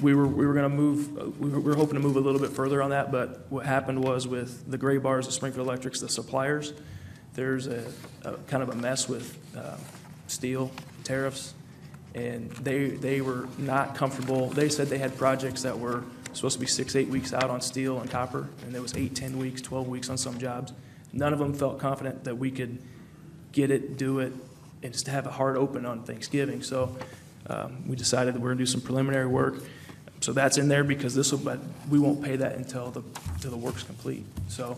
We were going to move, we were hoping to move a little bit further on that, but what happened was with the gray bars, the Springfield Electrics, the suppliers, there's a kind of a mess with steel tariffs, and they were not comfortable. They said they had projects that were supposed to be 6-8 weeks out on steel and copper, and there was 8-10 weeks, 12 weeks on some jobs. None of them felt confident that we could get it, do it, and just have a hard open on Thanksgiving. So we decided that we're going to do some preliminary work. So that's in there because but we won't pay that until the work's complete. So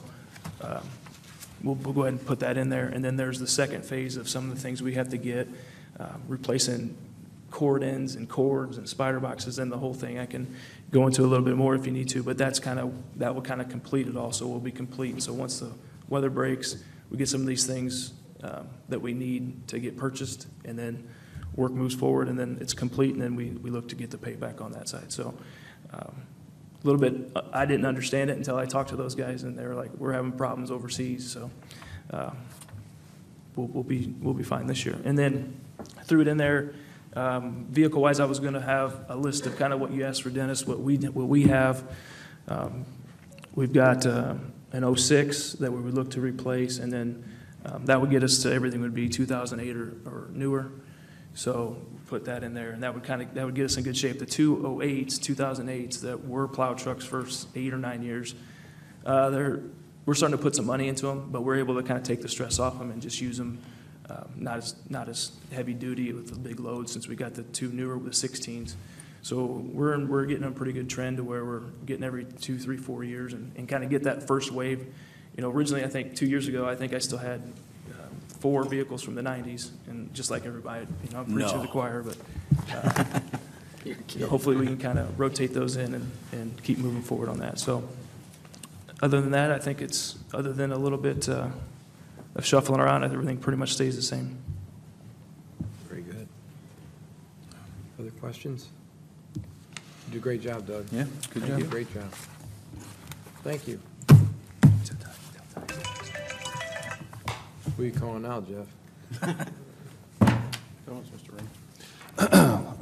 we'll go ahead and put that in there. And then there's the second phase of some of the things we have to get, replacing cord ends and cords and spider boxes and the whole thing. I can go into a little bit more if you need to, but that will kind of complete it all. So we'll be complete. And so once the weather breaks, we get some of these things that we need to get purchased, and then work moves forward, and then it's complete, and then we look to get the payback on that side. So a little bit, I didn't understand it until I talked to those guys, and they were like, we're having problems overseas. So we'll be fine this year. And then threw it in there, vehicle-wise, I was going to have a list of kind of what you asked for, Dennis, what we have. We've got an 06 that we would look to replace, and then that would get us to everything would be 2008 or newer. So put that in there, and that would get us in good shape. The 2008s that were plow trucks for 8 or 9 years, we're starting to put some money into them, but we're able to kind of take the stress off them and just use them not as heavy duty with the big load, since we got the 2 newer with the 16s. So we're getting a pretty good trend to where we're getting every 2, 3, 4 years and kind of get that first wave. You know, originally I think 2 years ago I still had 4 vehicles from the 90s, and just like everybody, you know, I'm preaching to the choir, but you know, hopefully we can kind of rotate those in and keep moving forward on that. So other than that, I think other than a little bit of shuffling around, everything pretty much stays the same. Very good. Other questions? You did a great job, Doug. Yeah, good job. Great job. Thank you. Who are you calling now, Jeff?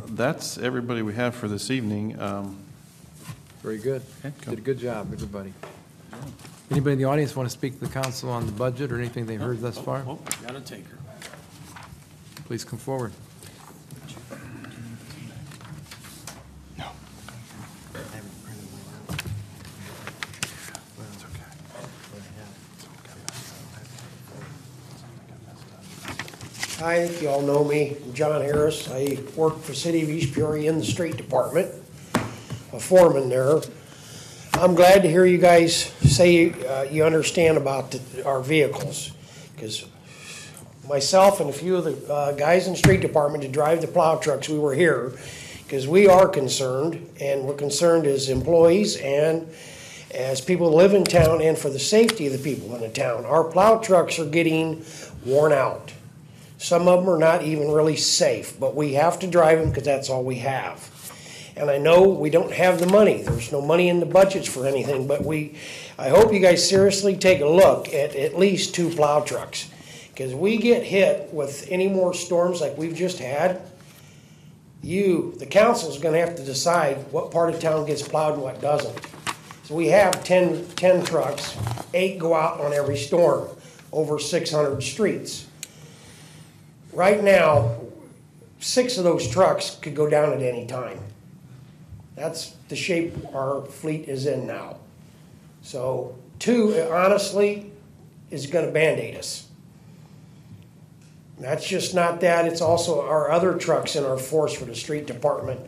That's everybody we have for this evening. Very good. Okay, go. Did a good job, everybody. Anybody in the audience want to speak to the council on the budget or anything they've heard thus far? Got a taker. Please come forward. Hi, I think you all know me. I'm John Harris. I work for City of East Peoria in the street department, a foreman there. I'm glad to hear you guys say you understand about our vehicles, because myself and a few of the guys in the street department that drive the plow trucks, we were here because we are concerned, and we're concerned as employees and as people who live in town and for the safety of the people in the town. Our plow trucks are getting worn out. Some of them are not even really safe, but we have to drive them because that's all we have. And I know we don't have the money. There's no money in the budgets for anything, but I hope you guys seriously take a look at least 2 plow trucks. Because we get hit with any more storms like we've just had, the council's gonna have to decide what part of town gets plowed and what doesn't. So we have 10 trucks, 8 go out on every storm, over 600 streets. Right now, 6 of those trucks could go down at any time. That's the shape our fleet is in now. So 2, honestly, is gonna Band-Aid us. That's just not that, it's also our other trucks in our force for the street department.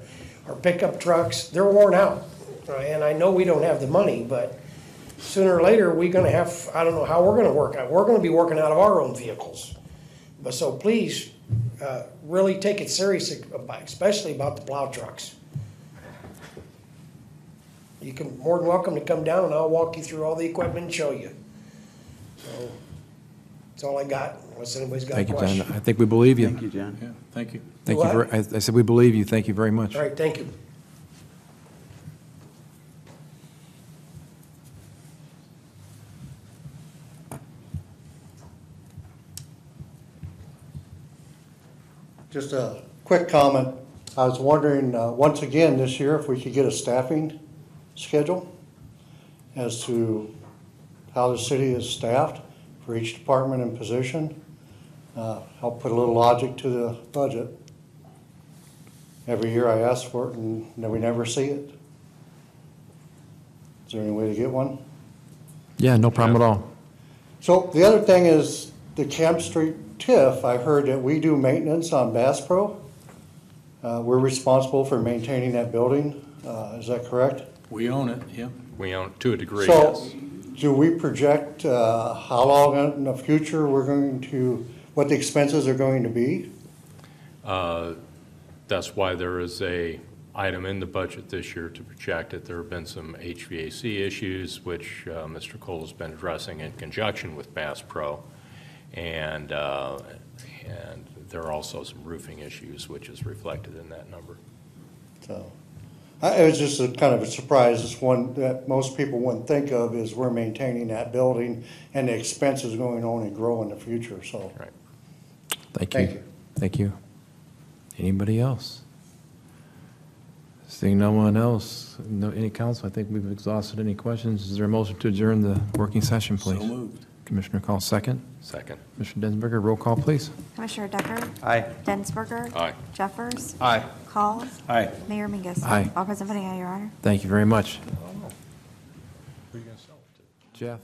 Our pickup trucks, they're worn out. And I know we don't have the money, but sooner or later, we're gonna have, I don't know how we're gonna work out. We're gonna be working out of our own vehicles. But so please, really take it serious, especially about the plow trucks. You can, more than welcome to come down and I'll walk you through all the equipment and show you. So, that's all I got, unless anybody's got a Thank you, question. John. I think we believe you. Thank you, John. Yeah, thank you. Thank you. What? I said we believe you. Thank you very much. All right, thank you. Just a quick comment. I was wondering, once again this year, if we could get a staffing schedule as to how the city is staffed for each department and position. Help put a little logic to the budget. Every year I ask for it and then we never see it. Is there any way to get one? Yeah, no problem at all. So the other thing is the Camp Street TIF. I heard that we do maintenance on Bass Pro. We're responsible for maintaining that building. Is that correct? We own it, yeah. We own it to a degree, So, yes. do we project how long in the future what the expenses are going to be? That's why there is a item in the budget this year to project it. There have been some HVAC issues, which Mr. Cole has been addressing in conjunction with Bass Pro. And there are also some roofing issues, which is reflected in that number. So, it was just kind of a surprise. It's one that most people wouldn't think of is we're maintaining that building and the expenses going on and grow in the future, so. Right. Thank you. Thank you. Thank you. Anybody else? Seeing no one else, any council, I think we've exhausted any questions. Is there a motion to adjourn the working session, please? So moved. Commissioner Call second. Second. Commissioner Densberger, roll call, please. Commissioner Decker? Aye. Densberger? Aye. Jeffers? Aye. Call? Aye. Mayor Mingus? Aye. All present voting aye, Your Honor. Thank you very much. Jeff?